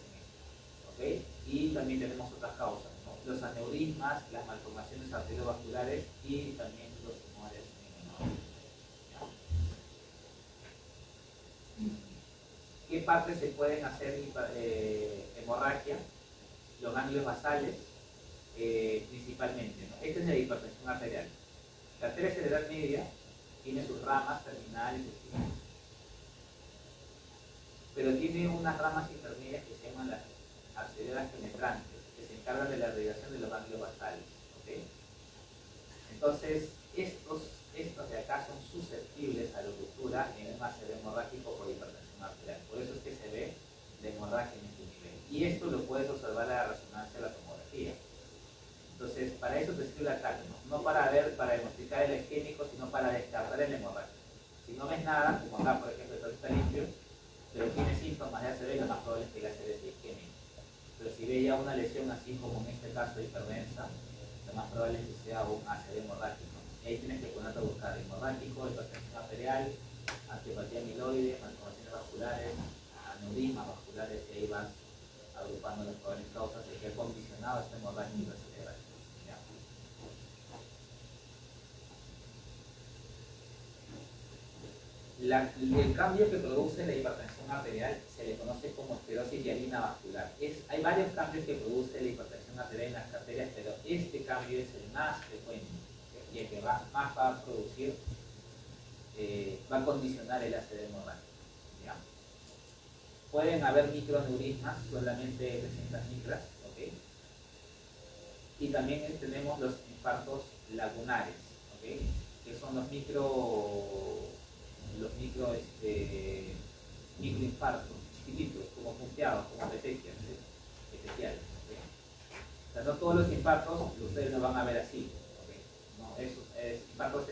¿okay? Y también tenemos otras causas, ¿no? Los aneurismas, las malformaciones arteriovasculares y también los tumores menores. ¿Qué partes se pueden hacer hemorragia? Los ganglios basales, principalmente, ¿no? Esta es la hipertensión arterial. La arteria cerebral media tiene sus ramas terminales, pero tiene unas ramas intermedias que se llaman las arterias penetrantes, que se encargan de la irrigación de los ganglios basales. ¿Okay? Entonces, estos de acá son susceptibles a la ruptura en un ACV hemorrágico por hipertensión arterial. Por eso es que se ve la hemorragia en este nivel. Y esto lo puedes observar a la resonancia de la tomografía. Entonces, para eso te sirve la TAC, ¿no? No para diagnosticar el isquémico, sino para descartar el hemorragia. Si no ves nada, como acá, por ejemplo, todo está limpio, pero tiene síntomas de ACV, lo más probable es que el ACV sea isquémico. Pero si ve ya una lesión así como en este caso hiperdensa, lo más probable es que sea un ACV hemorrágico. Y ahí tienes que ponerte a buscar hemorrágico, hipertensión arterial, angiopatía amiloide, malformaciones vasculares, aneurismas vasculares, y ahí vas agrupando las probables causas de que ha condicionado esta hemorragia cerebral. El cambio que produce la hipertensión arterial se le conoce como esclerosis hialina vascular. Hay varios cambios que produce la hipertensión arterial en las arterias, pero este cambio es el más frecuente y el que más va a producir, va a condicionar el ACV hemorrágico. Pueden haber microaneurismas, solamente 300 micras, ¿okay? Y también tenemos los infartos lagunares, ¿okay? Que son los microinfartos, chiquititos, como punteados, como petequias, especiales. ¿Okay? O sea, no todos los infartos ustedes lo van a ver así, ¿okay? No, es infartos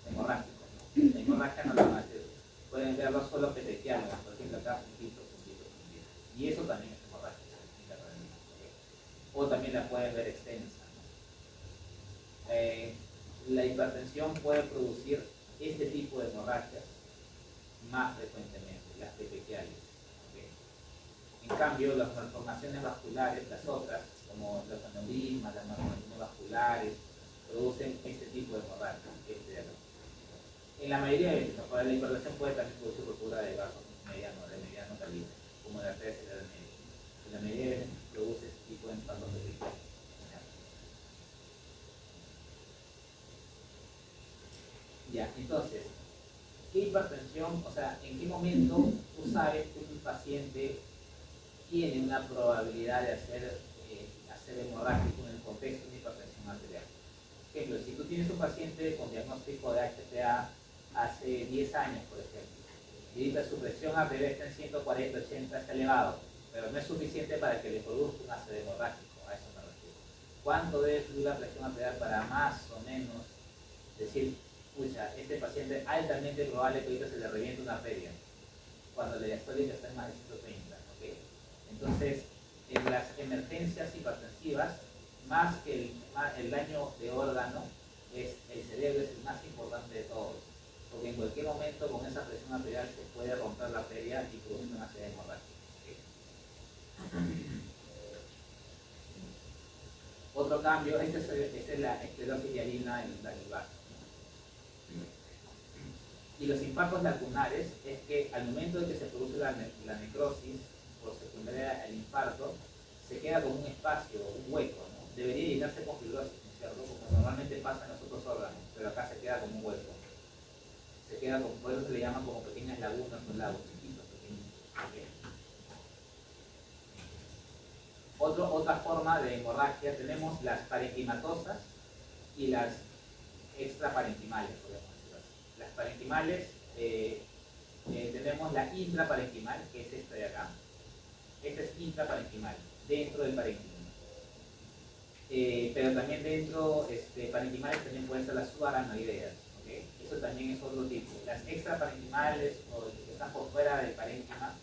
hemorrágicos, ¿no? La hemorragia no lo van a hacer. Pueden verlos solo petequiales, por ejemplo acá, puntito. Y eso también es hemorragia, ¿okay? O también la pueden ver extensa, ¿no? La hipertensión puede producir este tipo de hemorragias más frecuentemente, las petequiales. ¿Okay? En cambio, las malformaciones vasculares, las otras, como los aneurismas, las malformaciones vasculares, producen este tipo de hemorragia. En la mayoría de veces, la hipertensión puede también producir ruptura de vasos de mediano calibre, como la arteria cerebral media. En la mayoría de veces produce este tipo de infartos petequiales. Ya, entonces, ¿qué hipertensión? O sea, ¿en qué momento tú sabes que un paciente tiene una probabilidad de hacer hemorrágico en el contexto de hipertensión arterial? Por ejemplo, si tú tienes un paciente con diagnóstico de HTA hace 10 años, por ejemplo, y ahorita su presión arterial está en 140, 80, está elevado, pero no es suficiente para que le produzca un ácido hemorrágico, a eso me refiero. ¿Cuánto debe subir la presión arterial para más o menos decir, pucha, este paciente es altamente probable que ahorita se le reviente una arteria, cuando la diastólica está en más de 130, ¿ok? Entonces, en las emergencias hipertensivas, más que el daño de órgano, el cerebro es el más importante de todos, porque en cualquier momento con esa presión arterial se puede romper la arteria y producir una serie hemorrágica. Otro cambio, esta es la esclerosis hialina en el vaso. Y los infartos lacunares es que al momento de que se produce la necrosis por secundaria al infarto, se queda como un espacio, un hueco, ¿no? Debería llenarse con fibrosis, ¿no es cierto? Como normalmente pasa en los otros órganos, pero acá se queda como un hueco. Se queda como, por eso se le llaman como pequeñas lagunas o lagos chiquitos, pequeños. ¿Okay? Otra forma de hemorragia tenemos las parenquimatosas y las extraparenquimales, podemos decir así. Las parenquimales, tenemos la intraparenquimal, que es esta de acá. Esta es intraparenquimal, dentro del parénquima. Pero también dentro, parenquimales también pueden ser las subaranoideas, ¿okay? Eso también es otro tipo. Las extraparenquimales, o que están por fuera del parénquima,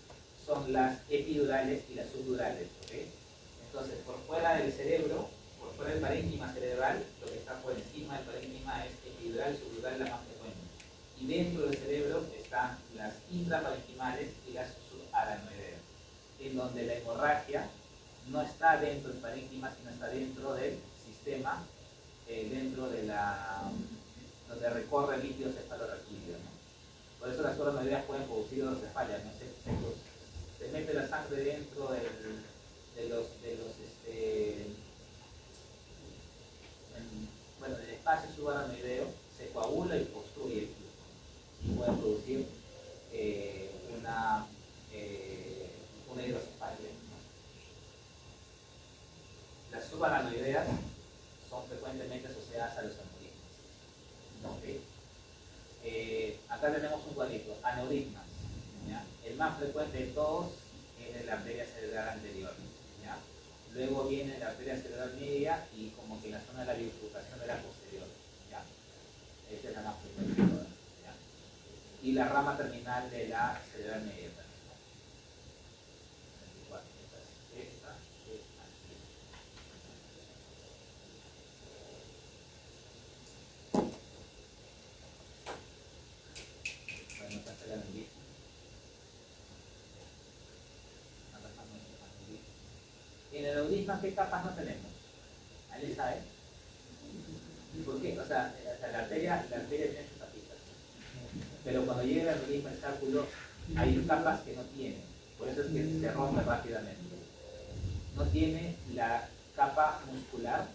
son las epidurales y las subdurales, ¿okay? Entonces, por fuera del cerebro, por fuera del parénquima cerebral, lo que está por encima del parénquima es epidural, subdural, la más frecuente. Y dentro del cerebro están las intraparenquimales y las subaranoideas, en donde la hemorragia no está dentro del parénquima, sino está dentro del sistema, dentro de donde recorre el líquido cefalorraquídeo, ¿no? Por eso las subaranoideas pueden producir hidrocefalia, ¿no? Se mete la sangre dentro del espacio subaranoideo, se coagula y obstruye el flujo, y puede producir una hidrocefalia, ¿no? Las subaranoideas son frecuentemente asociadas a los aneurismas, ¿okay? Acá tenemos un cuadrito, aneurismas, ¿ya? El más frecuente de todos es la arteria cerebral anterior, ¿ya? Luego viene la arteria cerebral media y como que la zona de la bifurcación de la posterior, ¿ya? Esa es la más frecuente de todas, ¿ya? Y la rama terminal de la cerebral media también. En el aneurisma, ¿qué capas no tenemos? ¿Alguien sabe? ¿Por qué? O sea, la arteria tiene sus tapitas, pero cuando llega el aneurisma, el cálculo, hay capas que no tiene, por eso es que se rompe rápidamente. No tiene la capa muscular,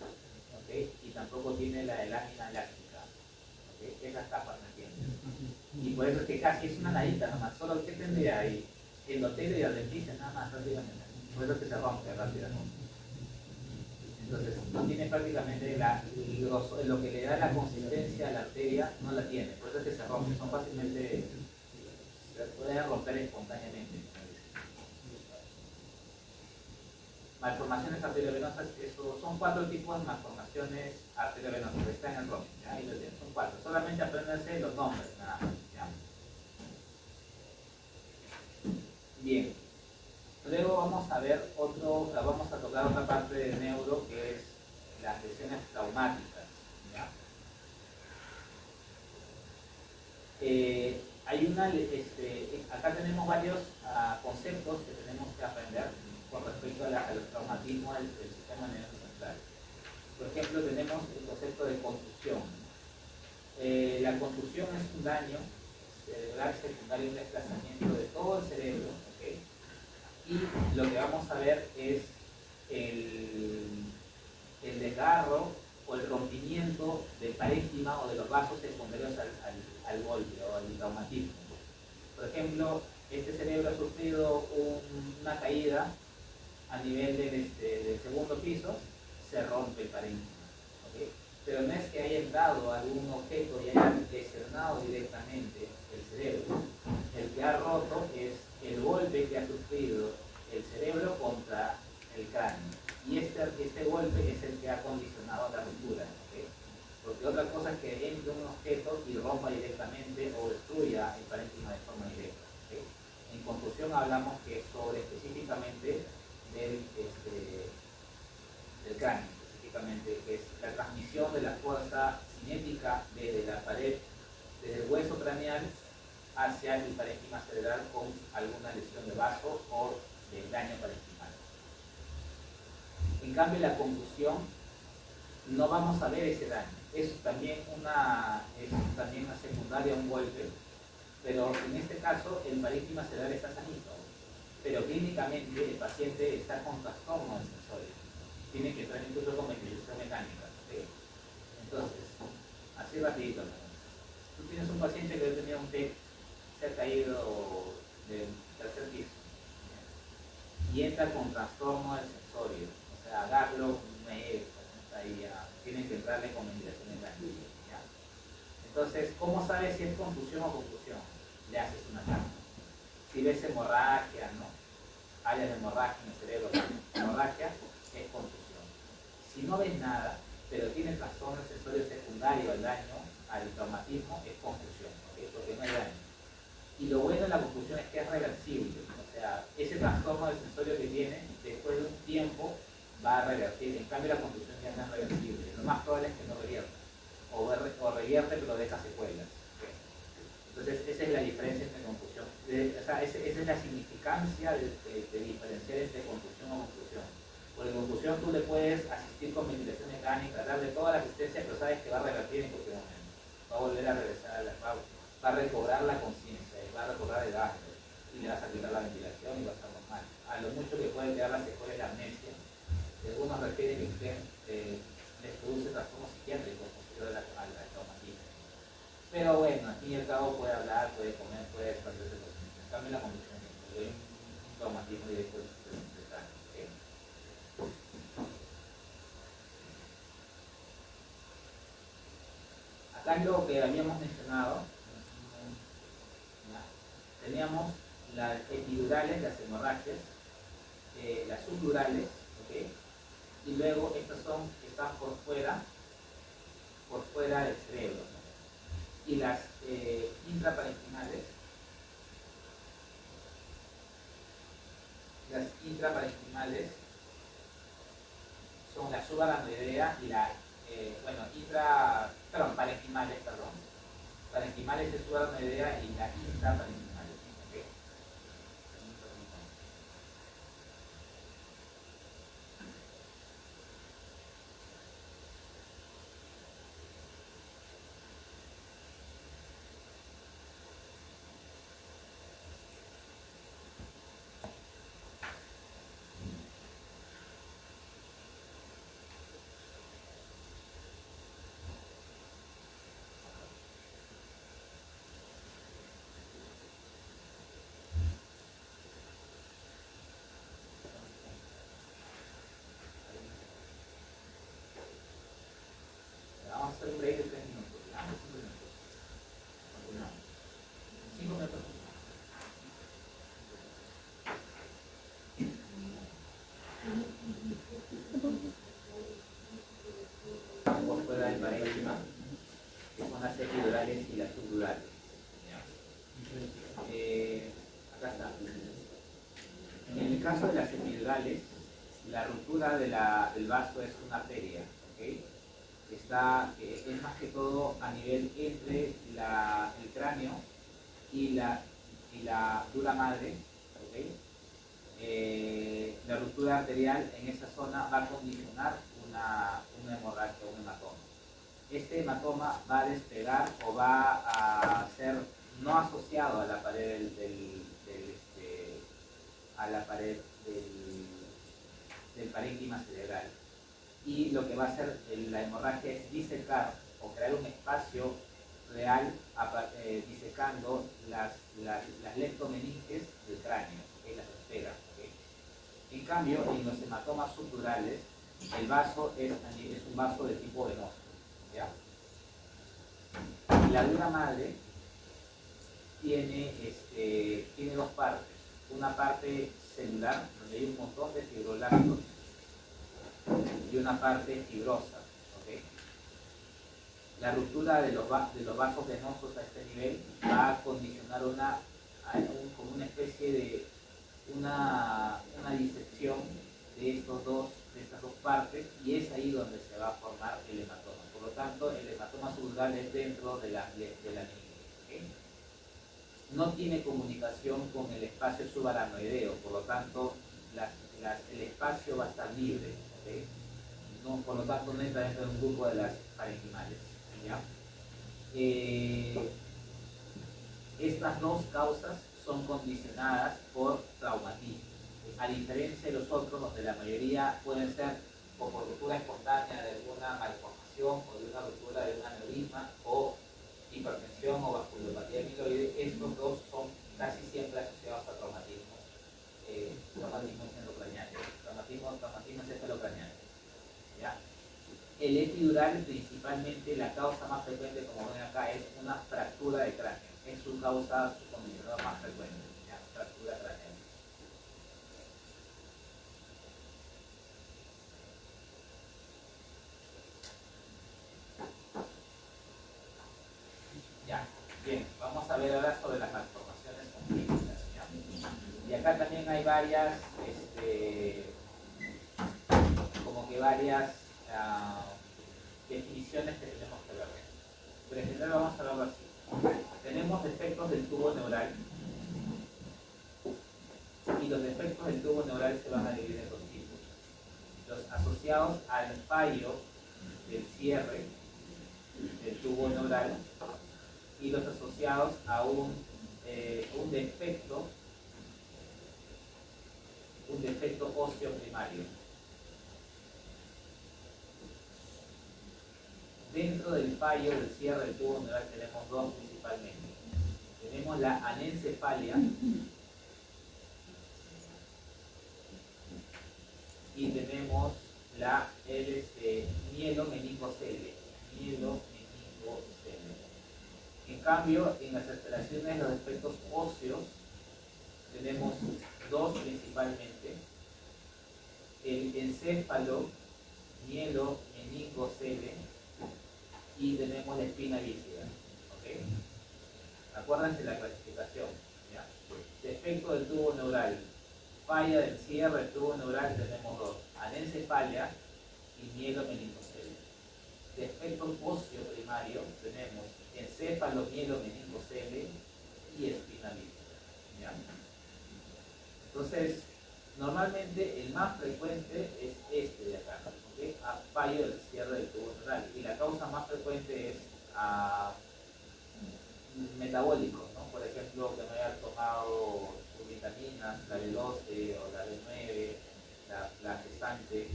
¿okay? Y tampoco tiene la de lámina elástica, ¿okay? Esas capas no tienen. Y por eso es que casi es una nadita nomás, solo que tendría ahí endotelio y adventicia nada más prácticamente. Por eso es que se rompe rápidamente. Entonces, no tiene prácticamente lo que le da la consistencia a la arteria, no la tiene. Por eso es que se rompe, son fácilmente, se pueden romper espontáneamente. Malformaciones arteriovenosas, son 4 tipos de malformaciones arteriovenosas, está en el ROM, ¿ya? Ahí lo tienen, son 4. Solamente apréndanse los nombres, nada más, ¿ya? Bien. Luego vamos a ver vamos a tocar otra parte del neuro, que es las lesiones traumáticas, ¿ya? Acá tenemos varios conceptos que tenemos que aprender con respecto a los traumatismos del sistema nervioso central. Por ejemplo, tenemos el concepto de contusión. La contusión es un daño cerebral secundario, un desplazamiento de todo el cerebro, ¿okay? Y lo que vamos a ver es el desgarro o el rompimiento tratamiento del parénquima o de los vasos secundarios al golpe o al traumatismo. Por ejemplo, este cerebro ha sufrido una caída a nivel del segundo piso, se rompe el parénquima. ¿Okay? Pero no es que haya entrado algún objeto y haya lesionado directamente el cerebro. El que ha roto es el golpe que ha sufrido el cerebro contra el cráneo. Y este golpe es el que ha condicionado la ruptura. ¿Okay? Porque otra cosa es que entre un objeto y rompa directamente o destruya el parénquima de forma directa. ¿Okay? En contusión hablamos que sobre específicamente del cráneo, específicamente, que es la transmisión de la fuerza cinética desde la pared, desde el hueso craneal hacia el parénquima cerebral con alguna lesión de vaso o de daño parénquimal. En cambio, la contusión no vamos a ver ese daño. Es también una secundaria a un golpe, pero en este caso el parénquima cerebral está sanito, pero clínicamente el paciente está con trastorno del sensorio. Tiene que entrar incluso con ventilación mecánica. ¿Sí? Entonces, así rapidito. Tú tienes un paciente que ha tenido un TEC, se ha caído del tercer piso y entra con trastorno del sensorio. O sea, agarro, tienen que entrarle con ventilación mecánica. ¿Ya? Entonces, ¿cómo sabes si es contusión o contusión? Le haces una carta. Si ves hemorragia, ¿no? Áreas de hemorragia en el cerebro, hemorragia es contusión. Si no ves nada, pero tiene trastorno sensorio secundario al daño, al traumatismo, es confusión, ¿okay? Porque no hay daño. Y lo bueno de la confusión es que es reversible, o sea, ese trastorno del sensorio que tiene, después de un tiempo, va a revertir. En cambio, la confusión ya no es reversible. Lo más probable es que no revierta, o revierte pero deja secuelas. ¿Okay? Entonces, esa es la diferencia entre confusión. O sea, esa es la significancia de diferenciar entre confusión o confusión. Por confusión tú le puedes asistir con ventilación mecánica, darle toda la asistencia, pero sabes que va a revertir en cualquier momento. Va a volver a regresar a la pausa, va a recobrar la conciencia, va a recobrar el gasto, y le vas a quitar la ventilación y va a estar normal. A lo mucho que puede quedar la secuela de la amnesia. Algunos refieren que les produce trastornos psiquiátricos posteriores al traumatismo. Pero bueno, al fin y al cabo puede hablar, puede comer, puede expandirse los síntomas. En cambio la condición es un traumatismo directo del cráneo. ¿Okay? Acá lo que habíamos mencionado, teníamos las epidurales, las hemorragias, las subdurales, ¿okay? Y luego estas están por fuera del cerebro, ¿no? Y las intraparenquimales son la subaracnoidea y la parenquimales es subaracnoidea y la intraparenquimales. ¿Okay? Vamos a hacer un break de 3 minutos. ¿Ya? 5 minutos. Continuamos. 5 minutos. Por fuera del parénquima, que son las epidurales y las subdurales. Acá está. En el caso de las epidurales, la ruptura del vaso es una arteria. ¿Okay? Es más que todo a nivel entre el cráneo y la dura madre. ¿Okay? La ruptura arterial en esa zona va a condicionar una hemorragia, un hematoma. Este hematoma va a despegar o va a ser no asociado a la pared del parénquima cerebral. y lo que va a hacer la hemorragia es disecar o crear un espacio real disecando las leptomeninges del cráneo, ¿okay? Las esferas. ¿Okay? En cambio, en los hematomas subdurales, el vaso es un vaso de tipo venoso. ¿Ya? La dura madre tiene dos partes. Una parte celular, donde hay un montón de fibroblastos, y una parte fibrosa. ¿Okay? La ruptura de los vasos venosos a este nivel va a condicionar como una especie de una disección de estas dos partes, y es ahí donde se va a formar el hematoma. Por lo tanto, el hematoma subdural es dentro de la meninge. ¿Okay? No tiene comunicación con el espacio subaracnoideo, por lo tanto el espacio va a estar libre. ¿Okay? No, por lo tanto no entra dentro de un grupo de las parenquimales. ¿Ya? Estas dos causas son condicionadas por traumatismo, a diferencia de los otros, donde la mayoría pueden ser o por ruptura espontánea de alguna malformación o de una ruptura de un aneurisma o hipertensión o vasculopatía amiloide. Estos dos son casi siempre asociados a traumatismo endocraniano, traumatismo encefalocraniano. ¿Ya? El epidural, principalmente, la causa más frecuente, como ven acá, es una fractura de cráneo. Es su causa, su condicionador más frecuente, ¿ya? Fractura craneal. Ya, bien, vamos a ver ahora sobre las malformaciones congénitas. ¿Ya? Y acá también hay varias, definiciones que tenemos que ver. Pero en general vamos a verlo así. Tenemos defectos del tubo neural, y los defectos del tubo neural se van a dividir en dos tipos: los asociados al fallo del cierre del tubo neural y los asociados a un defecto óseo primario. Dentro del fallo del cierre del tubo neural tenemos dos principalmente. Tenemos la anencefalia y tenemos el mielomeningocele. En cambio, en las alteraciones de los defectos óseos tenemos dos principalmente: el encéfalo mielomeningocele y tenemos la espina bífida. ¿Okay? Acuérdense la clasificación. ¿Ya? Defecto del tubo neural, falla del cierre del tubo neural, tenemos dos: anencefalia y mielomeningocele. Defecto óseo primario, tenemos encéfalo mielomeningocele y espina bífida. ¿Ya? Entonces, normalmente el más frecuente es este de acá, ¿okay? A fallo del cierre del tubo neural, y la causa más frecuente es metabólicos, ¿no? Por ejemplo, que no haya tomado sus vitaminas, la B12 o la B9, la gestante,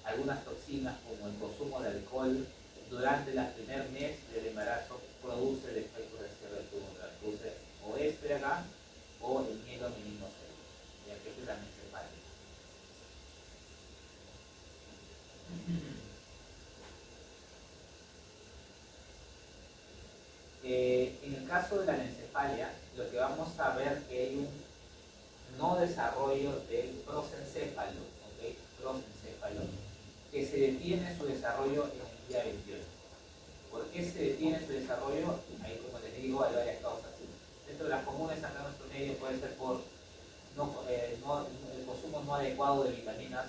algunas toxinas como el consumo de alcohol durante el primer mes del embarazo produce defectos del cierre del tubo neural, produce o este de acá o el mielomeningocele, ya que es la anencefalia. En el caso de la anencefalia, lo que vamos a ver es que hay un no desarrollo del prosencéfalo, ¿okay? Prosencéfalo, que se detiene su desarrollo en el día 28. ¿Por qué se detiene su desarrollo? Ahí, como les digo, hay varias causas. Dentro de las comunes acá en nuestro medio puede ser por el consumo no adecuado de vitaminas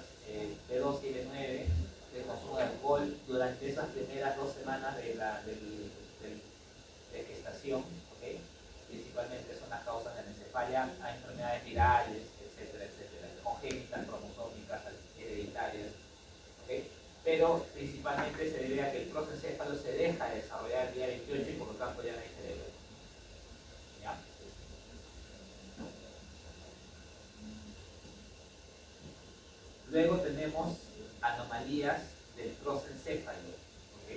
B2 y B9, el consumo de alcohol durante esas primeras 2 semanas de gestación, ¿okay? Principalmente son las causas de anencefalia, a enfermedades virales, etcétera, congénitas, cromosómicas, hereditarias, ¿okay? Pero principalmente se debe a que el prosencéfalo se deja de desarrollar el día 28 y por lo tanto ya no hay cerebro. ¿Ya? Luego tenemos anomalías prosencéfalo, ¿ok?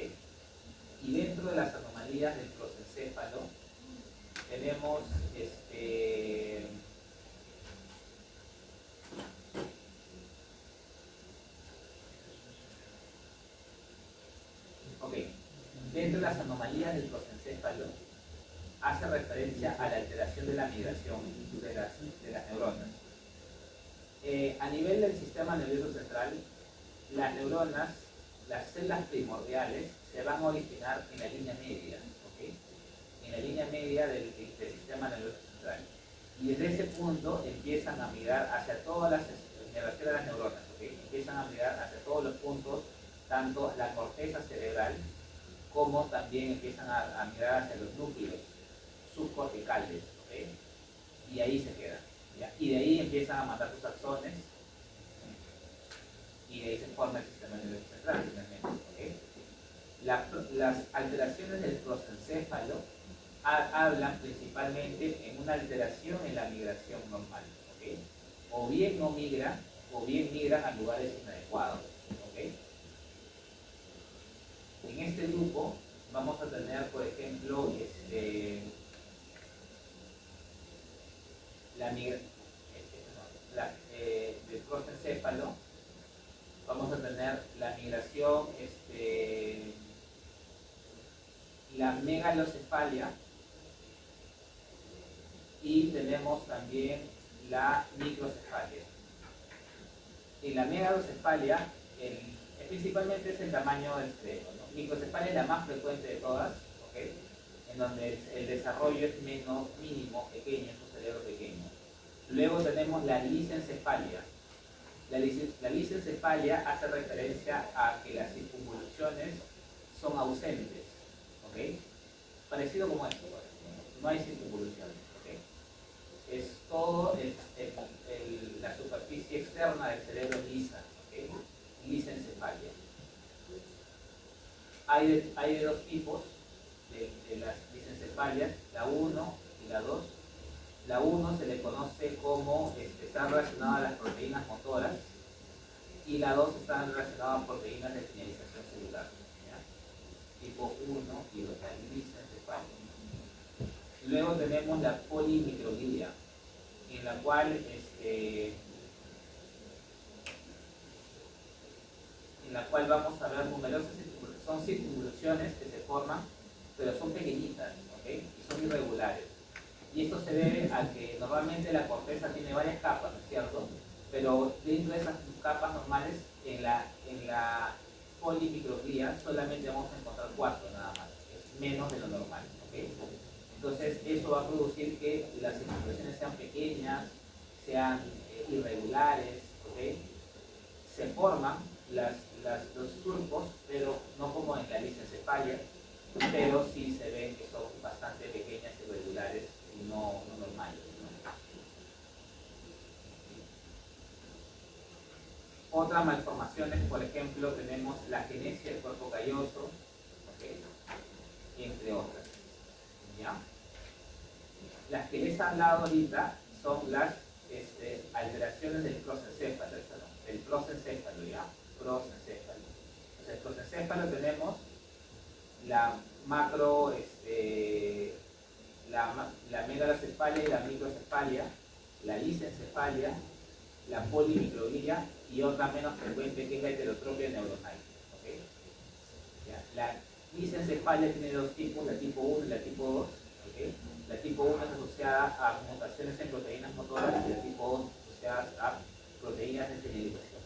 Y dentro de las anomalías del prosencéfalo tenemos ok, dentro de las anomalías del prosencéfalo hace referencia a la alteración de la migración de las neuronas. A nivel del sistema nervioso central, las neuronas, las células primordiales, se van a originar en la línea media, ¿ok? En la línea media del sistema nervioso central. Y desde ese punto empiezan a migrar hacia todas las, me refiero a las neuronas, ¿ok? Empiezan a migrar hacia todos los puntos, tanto la corteza cerebral, como también empiezan a migrar hacia los núcleos subcorticales, ¿ok? Y ahí se quedan, ¿ya? Y de ahí empiezan a mandar sus axones, y de ahí se forma el sistema nervioso central, ¿ok? Las alteraciones del prosencéfalo hablan principalmente en una alteración en la migración normal, ¿ok? O bien no migran, o bien migran a lugares inadecuados, ¿ok? En este grupo vamos a tener, por ejemplo, del prosencéfalo, vamos a tener la migración, la megalocefalia, y tenemos también la microcefalia. En la megalocefalia, principalmente es el tamaño del cerebro, ¿no? Microcefalia es la más frecuente de todas, ¿okay? En donde el desarrollo es mínimo, pequeño, es un cerebro pequeño. Luego tenemos la lisencefalia. La lisencefalia hace referencia a que las circunvoluciones son ausentes, ¿ok? Parecido como esto, no hay circunvoluciones, ¿ok? Es todo la superficie externa del cerebro lisa, ¿ok? Lisencefalia. Hay de dos tipos de las lisencefalias, la 1 y la 2. La 1 se le conoce como está relacionada a las proteínas motoras, y la 2 está relacionada a proteínas de señalización celular, ¿ya? Tipo 1 y 2, la lisencefalia. Luego tenemos la polimicroglia, en la cual vamos a ver numerosas son circunvoluciones que se forman, pero son pequeñitas, ¿okay? Y son irregulares. Y esto se debe a que normalmente la corteza tiene varias capas, ¿no es cierto? Pero dentro de esas capas normales, en la polimicroglia solamente vamos a encontrar 4 nada más, es menos de lo normal, ¿okay? Entonces eso va a producir que las circunvoluciones sean pequeñas, sean irregulares, ¿okay? Se forman los surcos, pero no como en la lisencefalia, pero sí se ven que son bastante pequeñas, irregulares y no normales, ¿no? Otras malformaciones, por ejemplo, tenemos la agenesia del cuerpo calloso, ¿okay? Entre otras, ¿ya? Las que les he hablado ahorita son las alteraciones del prosencéfalo, ¿ya? Prosencéfalo. Entonces, el prosencéfalo tenemos la macro, la megalocefalia y la microcefalia, la lisencefalia, la polimicroglia y otra menos frecuente que es la heterotropia neuronal, ¿okay? ¿Ya? La lisencefalia tiene dos tipos, la tipo 1 y la tipo 2, ¿okay? La tipo 1 es asociada a mutaciones en proteínas motoras y la tipo 2 asociadas a proteínas de señalización.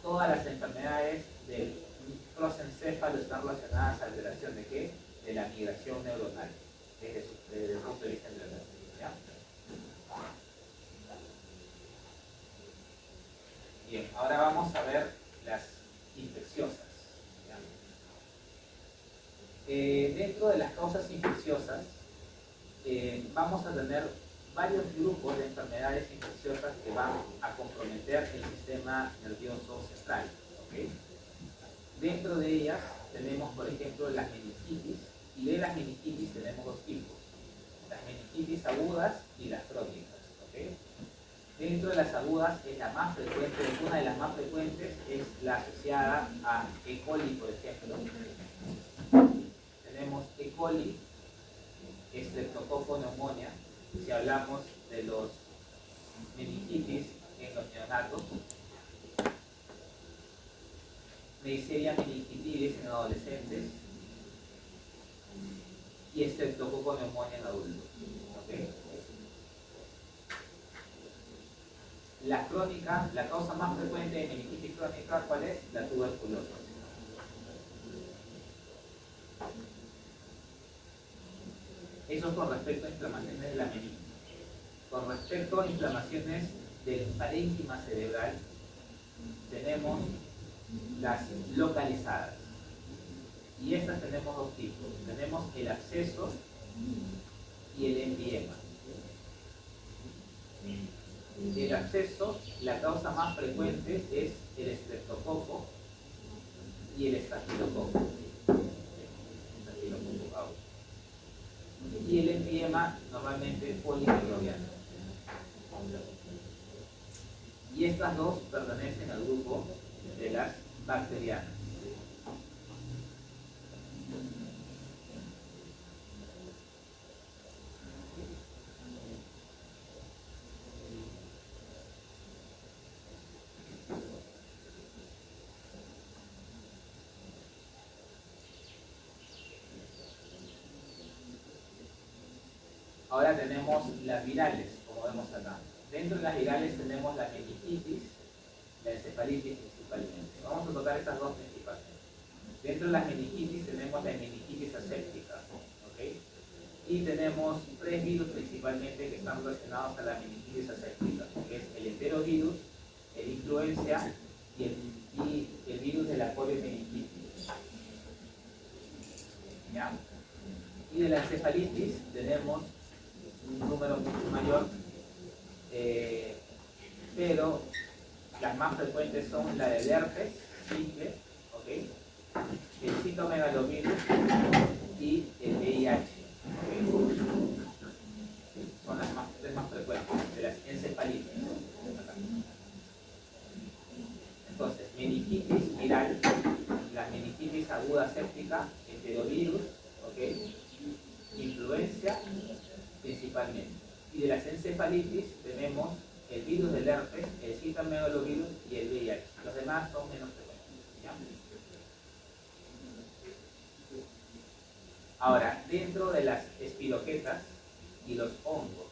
Todas las enfermedades del prosencéfalo están relacionadas a la alteración de ¿qué? De la migración neuronal, desde el punto de vista neuronal, ¿ya? Bien, ahora vamos a ver las infecciosas, ¿ya? Dentro de las causas infecciosas, vamos a tener varios grupos de enfermedades infecciosas que van a comprometer el sistema nervioso central, ¿okay? Dentro de ellas tenemos, por ejemplo, las meningitis, y de las meningitis tenemos dos tipos, las meningitis agudas y las crónicas, ¿okay? Dentro de las agudas es la más frecuente, una de las más frecuentes es la asociada a E. coli, por ejemplo. Tenemos E. coli, Streptococcus pneumonia, si hablamos de los meningitis en los neonatos, Neisseria meningitidis en adolescentes y Streptococcus pneumonia en adultos. ¿Okay? La crónica, la causa más frecuente de meningitis crónica, ¿cuál es? La tuberculosis. Eso es con respecto a inflamaciones de la meninge. Con respecto a inflamaciones del parénquima cerebral, tenemos las localizadas. Y estas tenemos dos tipos. Tenemos el absceso y el empiema. El absceso, la causa más frecuente es el estreptococo y el estafilococo. Y el empiema normalmente polimicrobiano. Y estas dos pertenecen al grupo de las bacterianas. Ahora tenemos las virales, como vemos acá. Dentro de las virales tenemos la meningitis, la encefalitis principalmente. Vamos a tocar estas dos principalmente. Dentro de las meningitis tenemos la meningitis aséptica, ¿okay? Y tenemos tres virus principalmente que están relacionados a la meningitis aséptica, que es el enterovirus, el influenza y el virus de la poliomielitis. ¿Ya? Y de la encefalitis tenemos un número mucho mayor, pero las más frecuentes son la del herpes simple, ¿okay? El citomegalovirus y el VIH, ¿okay? Son las más frecuentes de las encefalitis. Entonces, meningitis viral, la meningitis aguda séptica, enterovirus, ¿okay? Influenza principalmente. Y de las encefalitis tenemos el virus del herpes, el citomegalovirus y el VIH. Los demás son menos frecuentes, ¿ya? Ahora, dentro de las espiroquetas y los hongos,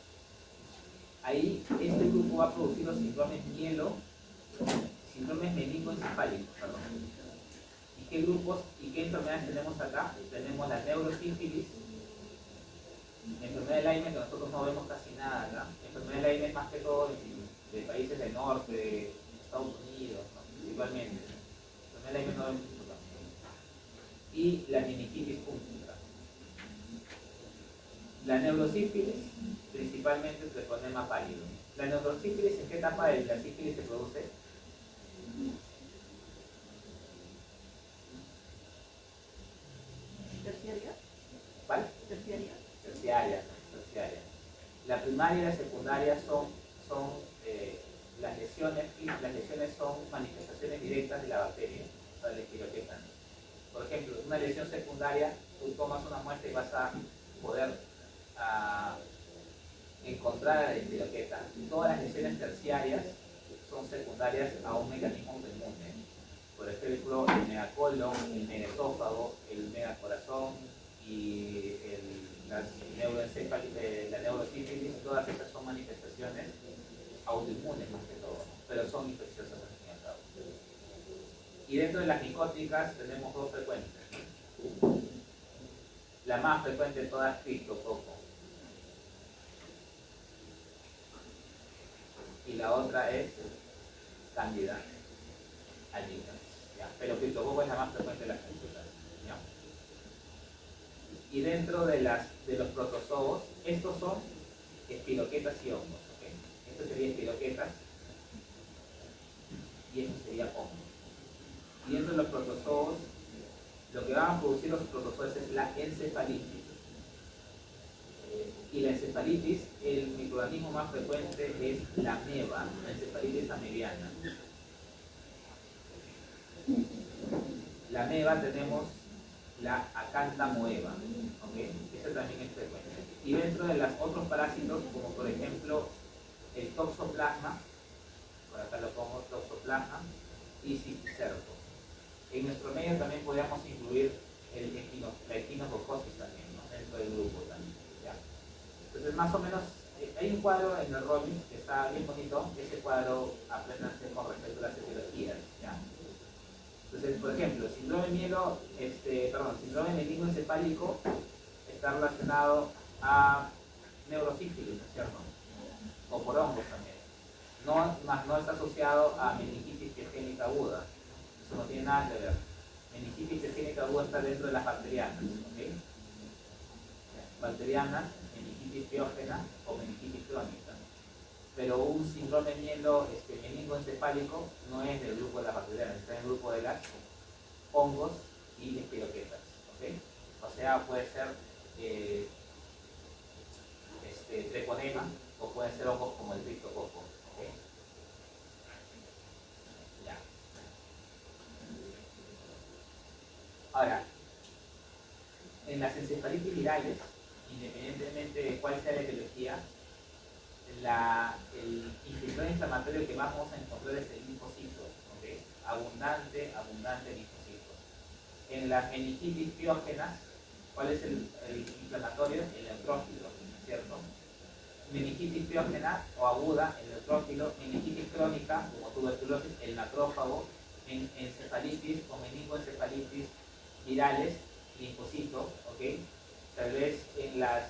ahí este grupo va a producir los síndromes síndromes meningoencefálicos, perdón. ¿Y qué grupos y qué enfermedades tenemos acá? Tenemos la neurosífilis, la enfermedad de Lyme, que nosotros no vemos casi nada acá. La enfermedad de Lyme es más que todo de países del norte, de Estados Unidos, ¿no? Principalmente. La enfermedad de Lyme no vemos mucho acá. Y la meningitis fúngica. La neurosífilis, principalmente es treponema pálido. ¿La neurosífilis en qué etapa de la sífilis se produce? ¿Terciaria? ¿Cuál? ¿Terciaria? Terciaria. La primaria y la secundaria son las lesiones son manifestaciones directas de la bacteria, o sea, la espiroqueta. Por ejemplo, una lesión secundaria, tú tomas una muestra y vas a poder encontrar a la espiroqueta. Todas las lesiones terciarias son secundarias a un mecanismo autoinmune. Por ejemplo, el megacolon, el megaesófago, el megacorazón y la neurosífilis, todas estas son manifestaciones autoinmunes más que todo, ¿no? Pero son infecciosas al fin y al cabo. Y dentro de las micóticas tenemos dos frecuentes. La más frecuente de todas es criptococo. Y la otra es Candida albicans, ¿ya? Pero criptococo es la más frecuente de las candidas, ¿ya? Y dentro de los protozoos, estos son espiroquetas y hongos, ¿okay? Esto sería espiroquetas y esto sería hongos. Y dentro de los protozoos, lo que van a producir los protozoos es la encefalitis. Y la encefalitis, el microorganismo más frecuente es la ameba, la encefalitis amebiana. La ameba tenemos la Acanthamoeba, ¿ok? Ese también es frecuente. Y dentro de los otros parásitos, como por ejemplo el Toxoplasma, por acá lo pongo, Toxoplasma y Cisticerco. En nuestro medio también podríamos incluir la echinococosis también, ¿no? Dentro del grupo también, ¿ya? Entonces más o menos hay un cuadro en el Robbins que está bien bonito. Ese cuadro apréndanse con respecto a las etiologías, ¿ya? Entonces, por ejemplo, síndrome meningoencefálico está relacionado a neurosífilis, ¿no es cierto? O por hongos también. No está asociado a meningitis piogénica aguda. Eso no tiene nada que ver. Meningitis piogénica aguda está dentro de las bacterianas, ¿ok? Bacterianas, meningitis piógena o meningitis crónica. Pero un síndrome meningoencefálico no es del grupo de las bacterianas, está en el grupo de las hongos y espiroquetas, ¿ok? O sea, puede ser treponema o pueden ser hongos como el criptococo, ¿ok? Ya. Ahora, en las encefalitis virales, independientemente de cuál sea la etiología, el infiltrado inflamatorio que más vamos a encontrar es el linfocito, ¿okay? abundante linfocito. En las meningitis piógenas, ¿cuál es el inflamatorio? El neutrófilo, ¿cierto? Meningitis piógena o aguda, el neutrófilo. Meningitis crónica, como tuberculosis, el macrófago. En encefalitis o meningoencefalitis virales, linfocito, ¿ok? Tal vez en las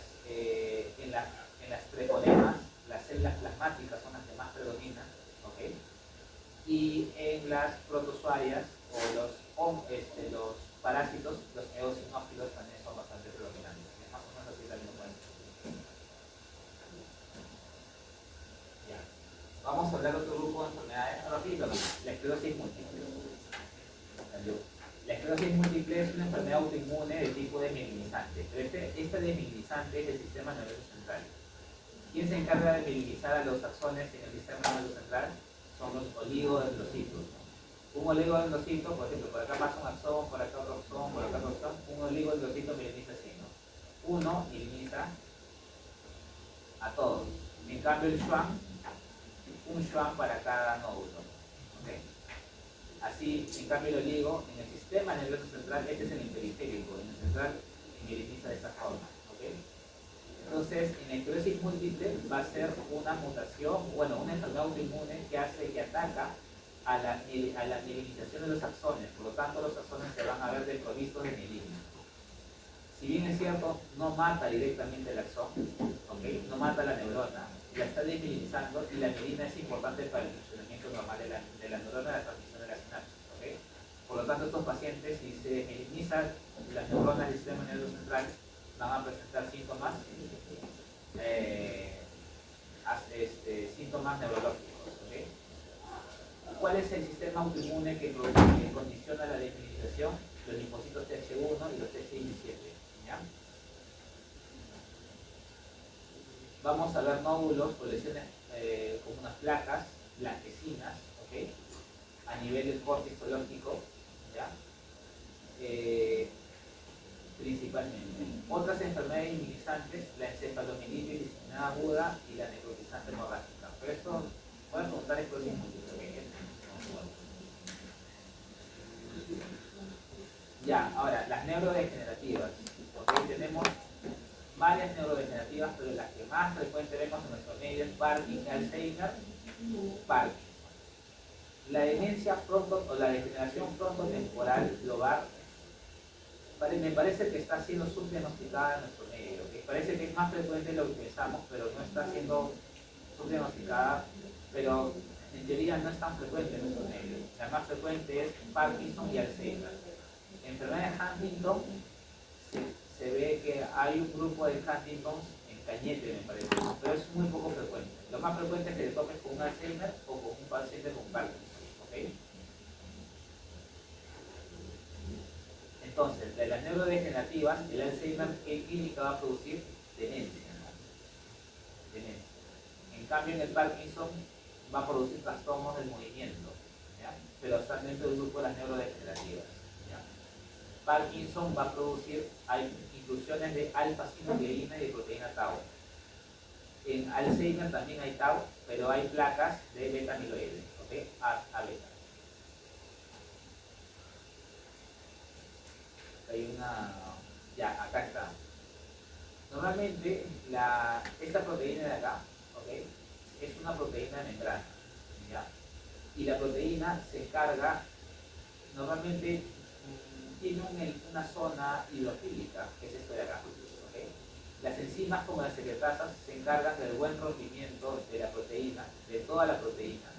treponemas, las células plasmáticas son las que más predominan, ¿ok? Y en las protozoarias o los parásitos, los eosinófilos también son bastante predominantes. Más o menos así también lo pueden. Ya. Vamos a hablar de otro grupo de enfermedades rápido, la esclerosis múltiple. La esclerosis múltiple es una enfermedad autoinmune de tipo desmielinizante, pero este desmielinizante es el sistema nervioso central. ¿Quién se encarga de mielinizar a los axones en el sistema nervioso central? Son los oligodendrocitos. Un oligodendrocito, por ejemplo, por acá pasa un axón, por acá otro axón, por acá otro axón. Un oligodendrocito mieliniza así, ¿no? Uno mieliniza a todos. En cambio el Schwann, un Schwann para cada nódulo. ¿Okay? Así, en cambio el oligo, en el sistema nervioso central, este es el periférico, en el central mieliniza de esta forma. ¿Okay? Entonces, en la esclerosis múltiple va a ser una mutación, una enfermedad autoinmune que ataca a la mielinización de los axones. Por lo tanto, los axones se van a ver desprovistos de mielina. Si bien es cierto, no mata directamente el axón, ¿okay? No mata la neurona, la está desmielinizando y la mielina es importante para el funcionamiento normal de la neurona, la transmisión de la sinapsis. ¿Okay? Por lo tanto, estos pacientes, si se desmielinizan las neuronas del sistema nervioso central, van a presentar síntomas síntomas neurológicos. ¿Okay? ¿Cuál es el sistema autoinmune que condiciona la desmielinización? Los linfocitos Th1 y los Th17. ¿Ya? Vamos a ver nódulos o lesiones como unas placas blanquecinas, ¿okay? A nivel del corte histológico, ¿ya? Principalmente. Otras enfermedades inmunizantes, la encefalomielitis diseminada aguda y la necrotizante hemorrágica. Pero esto, voy a contar esclerosis múltiple. Ya, ahora, las neurodegenerativas. ¿Okay? Tenemos varias neurodegenerativas, pero las que más frecuente vemos en nuestro medio es Parkinson, Alzheimer, Parkinson. La demencia o la degeneración frontotemporal lobar me parece que está siendo subdiagnosticada en nuestro medio. ¿Okay? Parece que es más frecuente de lo que pensamos, pero no está siendo subdiagnosticada, pero en teoría no es tan frecuente en nuestro medio. La más frecuente es Parkinson y Alzheimer. Enfermedad de Huntington, se ve que hay un grupo de Huntington en Cañete, me parece, pero es muy poco frecuente. Lo más frecuente es que te topes con un Alzheimer o con un paciente con Parkinson. ¿Okay? Entonces, de las neurodegenerativas, el Alzheimer, ¿qué clínica va a producir? Demencia. cambio, en el Parkinson va a producir trastornos del movimiento, ¿ya? Pero están dentro del grupo de las neurodegenerativas, ¿ya? Parkinson va a producir inclusiones de alfa-sinucleína y de proteína tau. En Alzheimer también hay tau, pero hay placas de beta-amiloide, ¿ok? A beta. Hay una... Ya, acá está. Normalmente, esta proteína de acá, ¿ok? Es una proteína de membrana, ¿ya? Y la proteína se encarga, normalmente, tiene una zona hidrofílica, que es esto de acá, ¿ok? Las enzimas como las secretasas se encargan del buen rompimiento de la proteína, de toda la proteína.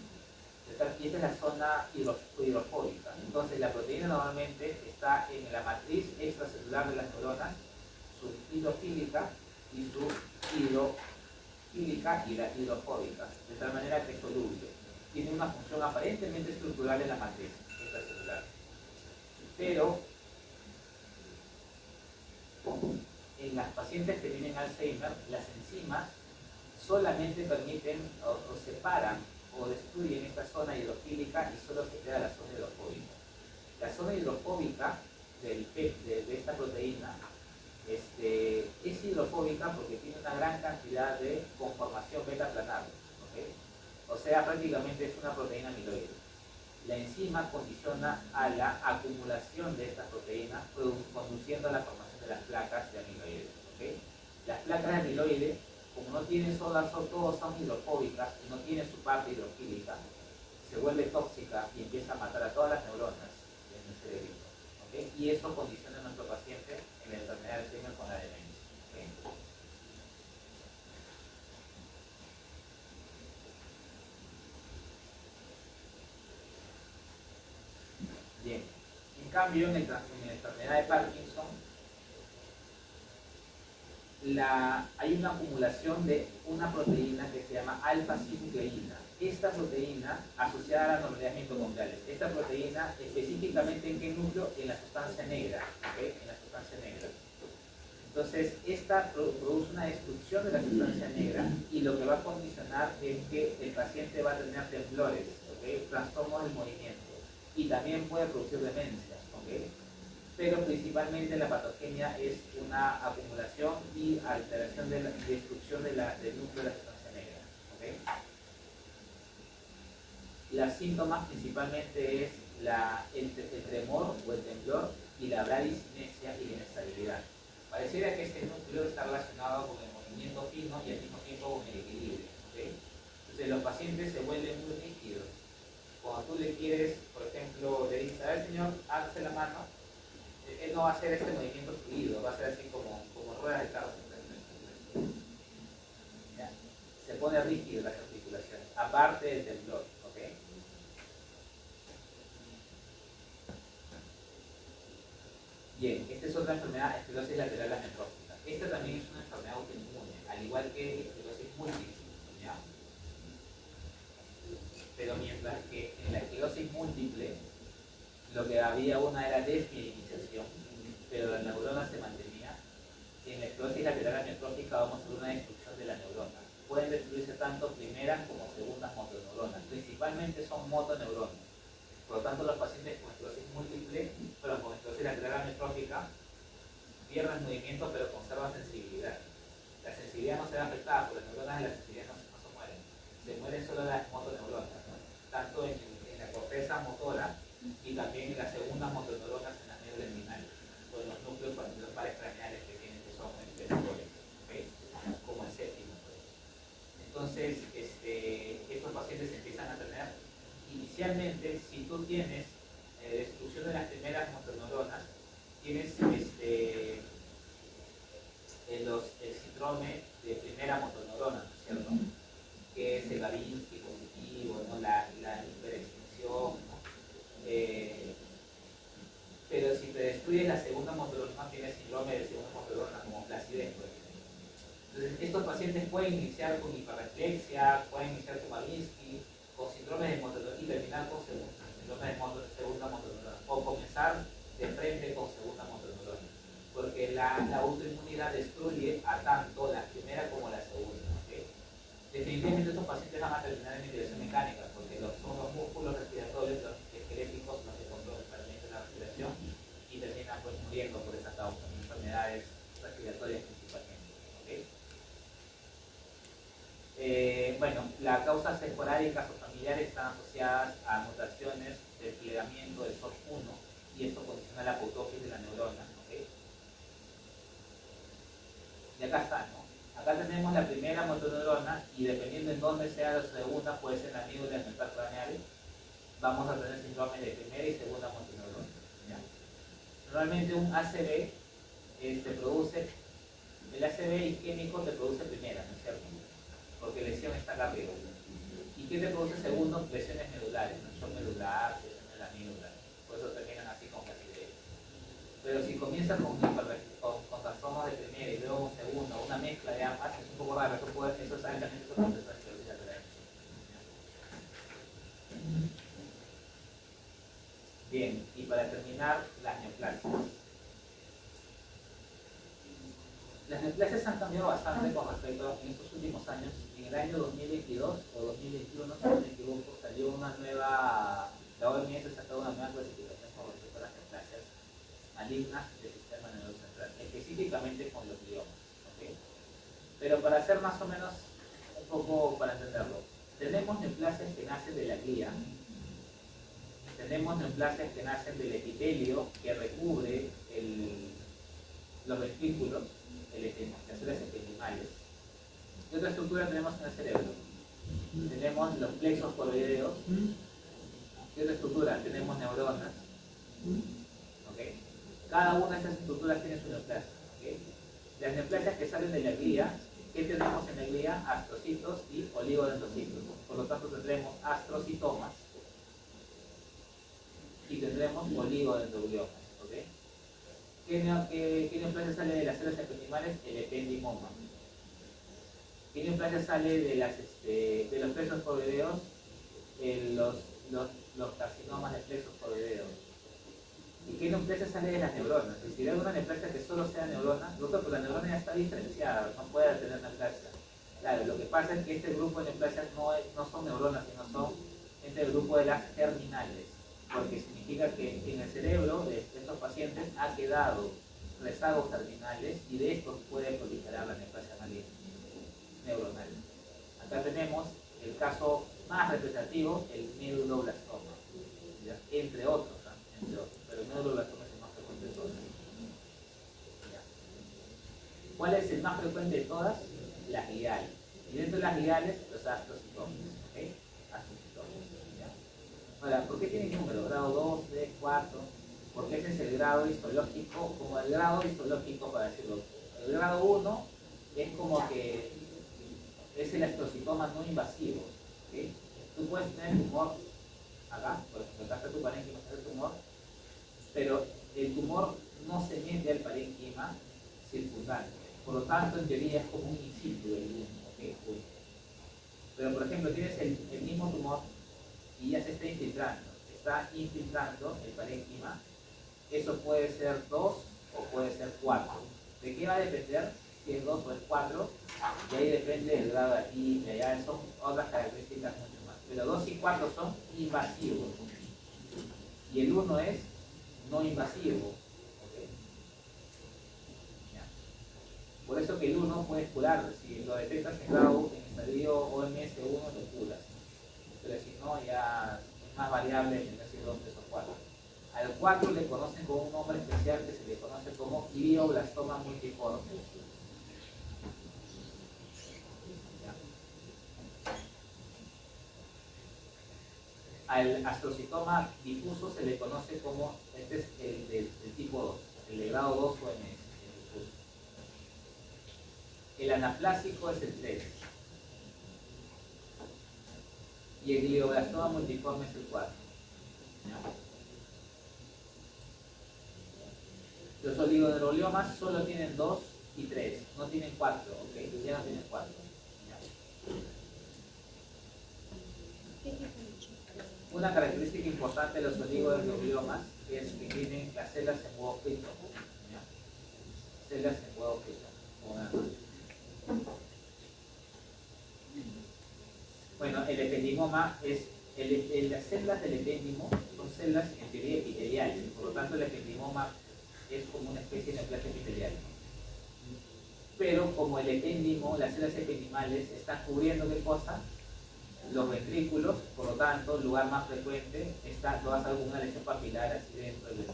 Y esta es la zona hidrofóbica. Entonces la proteína normalmente está en la matriz extracelular de las neuronas, su hidrofílica y su hidrofílica y la hidrofóbica, de tal manera que es soluble. Tiene una función aparentemente estructural en la matriz extracelular. Pero en las pacientes que tienen Alzheimer, las enzimas solamente permiten o separan o destruyen esta zona hidrofílica y solo se queda la zona hidrofóbica. La zona hidrofóbica de esta proteína es hidrofóbica porque tiene una gran cantidad de conformación beta-planar, ¿okay? O sea, prácticamente es una proteína amiloide. La enzima condiciona a la acumulación de esta proteína, conduciendo a la formación de las placas de amiloide, ¿okay? Las placas de amiloide, como no tienen todos son hidrofóbicas y no tienen su parte hidrofílica, se vuelve tóxica y empieza a matar a todas las neuronas en el cerebro, ¿okay? Y eso condiciona a nuestro paciente en la enfermedad de Alzheimer con la demencia, ¿okay? Bien, en cambio en la enfermedad de Parkinson hay una acumulación de una proteína que se llama alfa-sinucleína. Esta proteína asociada a las normalidades mitocondriales. Esta proteína específicamente en qué núcleo? En la sustancia negra, ¿okay? En la sustancia negra. Entonces, esta produce una destrucción de la sustancia negra y lo que va a condicionar es que el paciente va a tener temblores, ¿okay? Trastornos del movimiento y también puede producir demencia, ¿okay? Pero principalmente la patogenia es una acumulación y alteración de la destrucción del núcleo de la sustancia negra, ¿okay? Los síntomas principalmente es el tremor o el temblor y la bradicinesia y la inestabilidad. Pareciera que este núcleo está relacionado con el movimiento fino y al mismo tiempo con el equilibrio, ¿okay? Entonces los pacientes se vuelven muy rígidos. Cuando tú le quieres, por ejemplo, le dices, a ver señor, hágase la mano, él no va a hacer este movimiento fluido, va a ser así como ruedas de carro. ¿Ya? Se pone rígido las articulaciones, aparte del temblor, ¿ok? Bien, esta es otra enfermedad, esclerosis lateral amiotrófica. Esta también es una enfermedad autoinmune, al igual que esclerosis múltiple, ¿ya? Pero mientras que en la esclerosis múltiple lo que había una era desmielinización, pero la neurona se mantenía. En la esclerosis lateral amiotrófica vamos a ver una destrucción de la neurona. Pueden destruirse tanto primeras como segundas motoneuronas. Principalmente son motoneuronas. Por lo tanto, los pacientes con esclerosis múltiple, pero con esclerosis lateral amiotrófica, pierden movimiento pero conservan sensibilidad. La sensibilidad no se ve afectada por las neuronas de la sensibilidad no se mueren. Se mueren solo las motoneuronas, ¿no? Tanto en la corteza motora y también en las segundas motoneuronas en las médulas espinales, o en los núcleos paracraneales que tienen, que son espectaculares, ¿okay? Como el séptimo. Entonces, estos pacientes empiezan a tener, inicialmente, si tú tienes destrucción de las primeras motoneuronas, tienes el síndrome de primera motoneurona, ¿no es cierto? Que es el Babinski positivo, ¿no? La hiperextensión, ¿no? Pero si te destruyes la segunda motoneurona, tienes síndrome de segunda motoneurona, como flacidez, por ejemplo. Entonces, estos pacientes pueden iniciar con hiperreflexia, pueden iniciar con Babinski, con síndrome de motoneurona y terminar con síndrome de segunda motoneurona, o comenzar de frente con segunda motoneurona, porque la autoinmunidad destruye a tanto la primera como la segunda, ¿okay? definitivamente estos pacientes van a terminar en ventilación mecánica, porque son los músculos respiratorios, los esqueléticos, los que controlan la respiración y terminan pues muriendo por esa causa, enfermedades respiratorias principalmente. ¿Okay? Bueno, las causas esporádicas o familiares están asociadas a mutaciones del plegamiento del SOC1 y esto condiciona la apoptosis de la neurona. ¿Okay? Y acá está, ¿no? Acá tenemos la primera motoneurona y dependiendo en dónde sea la segunda, puede ser en la médula en el tal craneal, vamos a tener síndrome de primera y segunda motoneurona. ¿Ya? Normalmente un ACV produce, el ACV isquémico te produce primera, ¿no es cierto? Porque lesión está acá arriba. ¿Y qué te produce segundo? Lesiones medulares, ¿no? Shock medular, lesión de la médula. Por eso terminan así con ACV. Pero si comienza con trastornos de primera y luego un segundo, una mezcla de ambas, es un poco raro. Eso es altamente procesos de teoría de la emoción. Bien, y para terminar, las neoplasias. Las neoplasias han cambiado bastante con respecto en estos últimos años. En el año 2022 o 2021, si no me equivoco, salió una nueva, la OMS sacó una nueva clasificación con respecto a las neoplasias malignas del sistema nervioso central, específicamente con los gliomas. ¿Okay? Pero para hacer más o menos un poco para entenderlo, tenemos neoplasias que nacen de la glía, tenemos neoplasias que nacen del epitelio que recubre los ventrículos, las células epidimales. ¿Qué otra estructura tenemos en el cerebro? Tenemos los plexos coroideos. ¿Qué otra estructura? Tenemos neuronas. ¿Okay? Cada una de esas estructuras tiene su neoplasia. ¿Okay? Las neoplasias que salen de la glía, ¿qué tenemos en la glía? Astrocitos y oligodendrocitos. Por lo tanto tendremos astrocitomas y tendremos oligodendrogliomas. ¿Okay? ¿Qué neoplasia sale de las células epidimales? El ependimoma. ¿Qué neoplasia sale de los plexos coroideos? Los carcinomas de plexos coroideos. ¿Y qué neoplasia sale de las neuronas? Si hay una neoplasia que solo sea neurona, pero la neurona ya está diferenciada, no puede tener neoplasia. Claro, lo que pasa es que este grupo de neoplasias no son neuronas, sino son el grupo de las germinales, porque significa que en el cerebro de estos pacientes ha quedado rezagos terminales y de estos puede proliferar la neoplasia maligna neuronal. Acá tenemos el caso más representativo, el meduloblastoma, ¿ya? Entre otros, pero el meduloblastoma es el más frecuente de todas. ¿Ya? ¿Cuál es el más frecuente de todas? Las gliales. Y dentro de las gliales, los astrocitomas. ¿Okay? Astrocitomas. ¿Ya? Ahora, ¿por qué tiene número? Grado 2, 3, 4. Porque ese es el grado histológico, como el grado histológico, para decirlo. El grado 1 es como que es el astrocitoma no invasivo. ¿Okay? Tú puedes tener tumor acá, por ejemplo, acá está tu parénquima, está el tumor, pero el tumor no se mete al parénquima circundante. Por lo tanto, en teoría es como un in situ el mismo. ¿Okay? Pero, por ejemplo, tienes el mismo tumor y ya se está infiltrando el parénquima. Eso puede ser 2 o puede ser 4. ¿De qué va a depender? Si es 2 o es 4, y ahí depende del grado de atimia, ya son otras características mucho más. Pero 2 y 4 son invasivos, y el 1 es no invasivo. ¿Okay? Por eso que el 1 puedes curar, si lo detectas en grado, en estadio OMS 1 lo curas, pero si no ya es más variable en el 2, 3 o 4. Al 4 le conocen con un nombre especial que se le conoce como glioblastoma multiforme. Al astrocitoma difuso se le conoce como, este es el del tipo 2, el de grado 2 OMS, el difuso. El anaplásico es el 3. Y el glioblastoma multiforme es el 4. Los oligodendrogliomas solo tienen 2 y 3, no tienen 4, ¿ok? Ya no tienen 4. Una característica importante de los oligodendrogliomas es que tienen las células en huevo frito. Células en huevo frito. ependimoma es, las células del epéndimo son células en teoría epiteliales, por lo tanto el ependimoma es como una especie de neoplasia epitelial. Pero como el epéndimo, las células ependimales están cubriendo ¿qué cosa? Los ventrículos, por lo tanto, el lugar más frecuente está, lo vas a ver con una lesión papilar así dentro del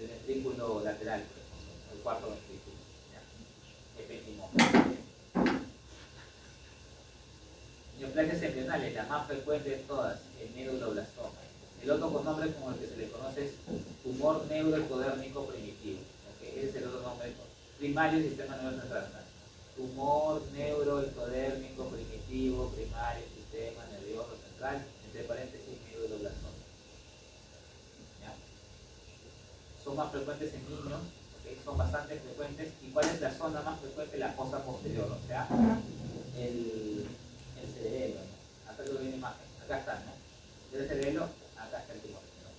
ventrículo lateral, por ejemplo, el cuarto ventrículo. Ependimoma. Neoplasias embrionales, la más frecuente de todas, el medulloblastoma. El otro nombre como el que se le conoce es tumor neuroectodérmico primitivo. ¿Okay? Ese es el otro nombre primario del sistema nervioso central. Tumor neuroectodérmico primitivo, primario, sistema nervioso central, entre paréntesis, medulloblastoma. ¿Ya? Son más frecuentes en niños, ¿okay? Son bastante frecuentes. ¿Y cuál es la zona más frecuente? La fosa posterior, o sea, el cerebelo. ¿No? Acá lo viene imagen, acá está, ¿no? Del cerebelo, acá está el tumor. ¿No?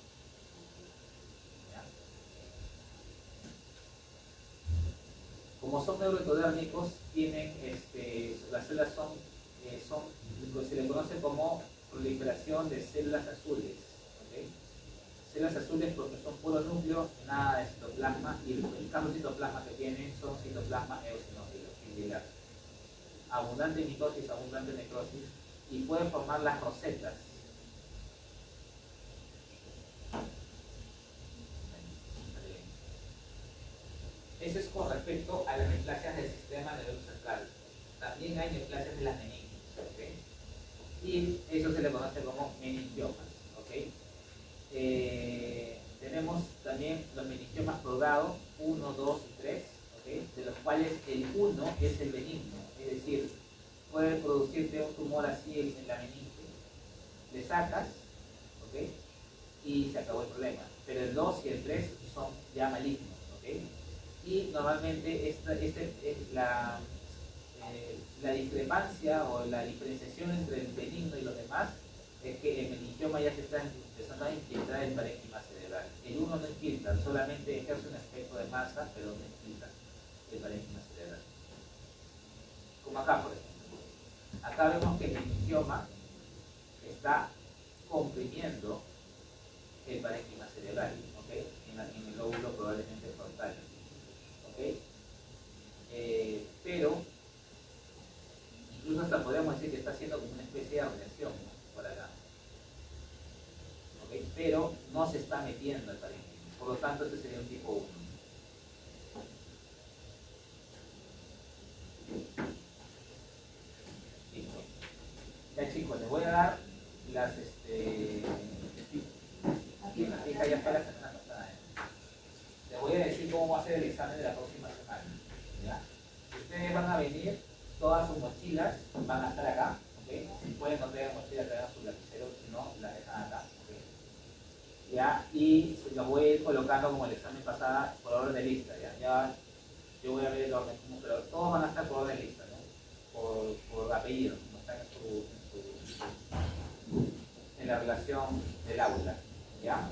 ¿Ya? Como son neuroectodérmicos, tienen, las células se le conoce como proliferación de células azules. ¿Okay? Células azules porque son puro núcleo, nada de citoplasma, y el campo de citoplasma que tienen son citoplasma eosinófilo, abundante en mitosis, abundante en necrosis, y pueden formar las rosetas. Eso es con respecto a las neoplasias del sistema nervioso central. También hay neoplasias de las meninges, ¿okay? Y eso se le conoce como meningiomas, ¿okay? Tenemos también los meningiomas por grado 1, 2 y 3, ¿okay? De los cuales el 1 es el benigno, es decir, puede producirte un tumor así en la meninge, le sacas, ¿okay? Y se acabó el problema. Pero el 2 y el 3 son ya malignos, ¿okay? Y normalmente la discrepancia o la diferenciación entre el benigno y los demás es que el meningioma ya se está empezando a infiltrar el parénquima cerebral. El 1 no infiltra, solamente ejerce un efecto de masa, pero no infiltra el parénquima cerebral. Como acá, por ejemplo. Acá vemos que el meningioma está comprimiendo el parénquima cerebral, ¿okay? En el lóbulo probablemente frontal. ¿Okay? Pero incluso hasta podemos decir que está haciendo como una especie de radiación, ¿no? Por acá. ¿Okay? Pero no se está metiendo el parénquima. Por lo tanto, este sería un tipo 1. Listo. Ya chicos, les voy a dar las fija ya para la semana pasada. Les voy a decir cómo va a ser el examen de la próxima semana. ¿Ya? Ustedes van a venir, todas sus mochilas van a estar acá. ¿Okay? Si pueden no traigan mochila, traigan sus lapiceros, si no, la dejan acá. ¿Okay? ¿Ya? Y los voy a ir colocando como el examen pasada por orden de lista. ¿Ya? Yo voy a ver el orden, pero todos van a estar por orden de lista, ¿no? Por apellido, como están en la relación del aula. ¿Ya?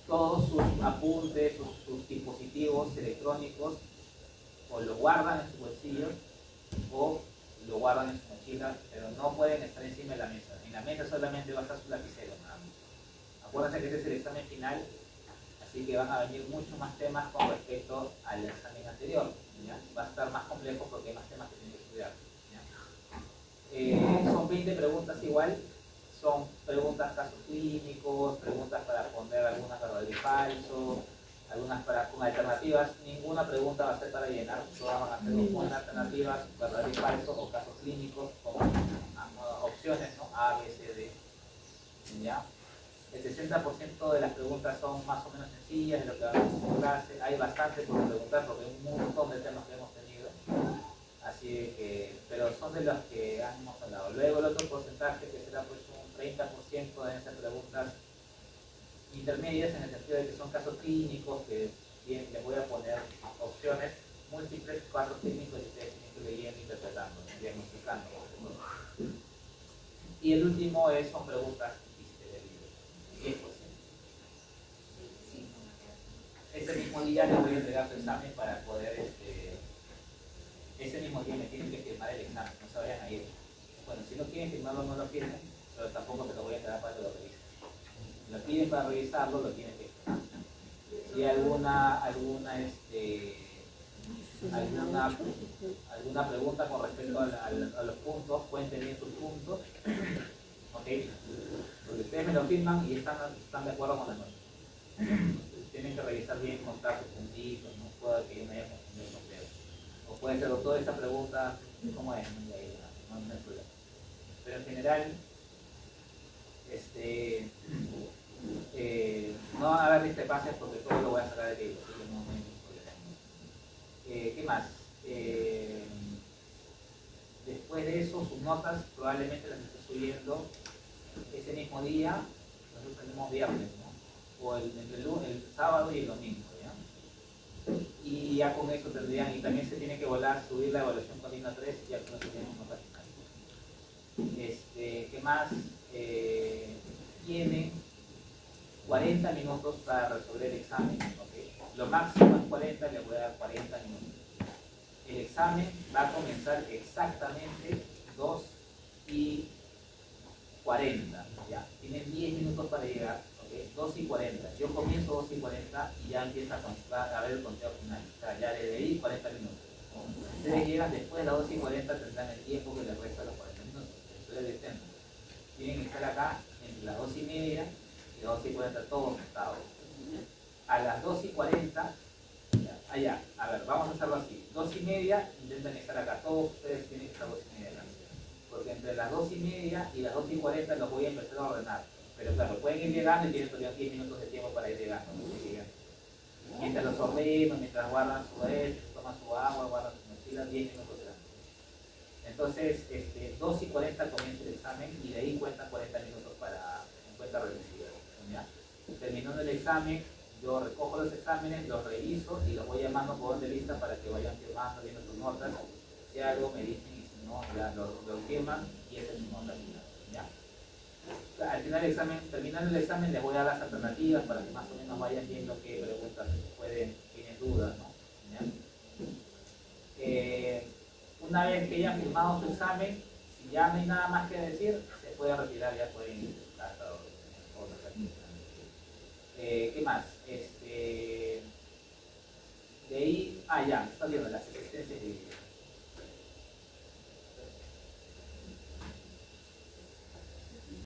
Todos sus apuntes, sus dispositivos electrónicos, o lo guardan en sus bolsillos o lo guardan en su mochila, pero no pueden estar encima de la mesa. En la mesa solamente va a estar su lapicero. Acuérdense que este es el examen final, así que van a venir muchos más temas con respecto al examen anterior. ¿Ya? Va a estar más complejo porque hay más temas que tienen que estudiar. Son 20 preguntas igual. Son preguntas casos clínicos, preguntas para poner algunas verdadero y falso, algunas con alternativas. Ninguna pregunta va a ser para llenar, todas van a ser con alternativas, verdadero y falso o casos clínicos con opciones, ¿no? A, B, C, D. ¿Ya? El 60% de las preguntas son más o menos sencillas de lo que vamos en clase. Hay bastante por preguntar porque hay un montón de temas que hemos tenido. Así que, pero son de los que hemos hablado. Luego el otro porcentaje que será pues un 30% de esas preguntas intermedias en el sentido de que son casos clínicos que bien, les voy a poner opciones múltiples, casos clínicos y ustedes tienen que leyendo, interpretando, diagnosticando. Y el último son preguntas difíciles del libro, 10%. Ese mismo día les voy a entregar su examen para poder ese mismo día me tienen que firmar el examen, no se vayan a ir. Bueno, si no quieren firmarlo, no lo firmen, pero tampoco te lo voy a quedar para que lo revises. Si lo piden para revisarlo, lo tienes que firmar. Si hay alguna pregunta con respecto a los puntos, cuenten bien sus puntos, ¿ok? Porque ustedes me lo firman y están de acuerdo con la nota. Tienen que revisar bien, contar sus puntitos, no puede que yo me haya confundido con ustedes. O puede ser, doctor, esta pregunta, ¿cómo es? No hay problema. Pero en general, no va a haber discrepancias porque todo lo voy a sacar de libro, así que no hay ningún problema. ¿Qué más? Después de eso, sus notas probablemente las esté subiendo ese mismo día, nosotros tenemos viernes, ¿no? O entre el sábado y el domingo, ¿ya? Y ya con eso tendrían, y también se tiene que subir la evaluación continua 3 y ya con eso tenemos notas finales. ¿Qué más? Tienen 40 minutos para resolver el examen, ¿okay? Lo máximo es 40, les voy a dar 40 minutos. El examen va a comenzar exactamente 2:40, ¿ya? Tienen 10 minutos para llegar, ¿okay? 2:40. Yo comienzo 2:40 y ya empieza a ver el conteo final. O sea, ya desde ahí 40 minutos. Ustedes llegan después de las 2:40, tendrán el tiempo que les resta a los 40 minutos. Ustedes dicen, tienen que estar acá entre las 2:30 y 2:40 todos sentados. A las 2:40, allá, a ver, vamos a hacerlo así. 2:30, intentan estar acá. Todos ustedes tienen que estar 2:30 acá. Porque entre las 2:30 y las 2:40 los voy a empezar a ordenar. Pero claro, pueden ir llegando y tienen todavía 10 minutos de tiempo para ir llegando. Mientras los ordeno, mientras guardan su toman su agua, guardan su mochila, 10 minutos de antes. Entonces, 2:40 comienza el examen y de ahí cuentan 40 minutos para en cuenta regresiva. ¿Ya? Terminando el examen, yo recojo los exámenes, los reviso y los voy llamando por orden de lista para que vayan firmando, viendo sus notas. Si algo me dicen y si no, ya lo firman y esa es su nota final. ¿Ya? Al final del examen, terminando el examen, les voy a dar las alternativas para que más o menos vayan viendo qué preguntas tienen dudas, ¿no? ¿Ya? Una vez que hayan firmado su examen, si ya no hay nada más que decir, se puede retirar, ya pueden ir hasta otra. ¿Qué más?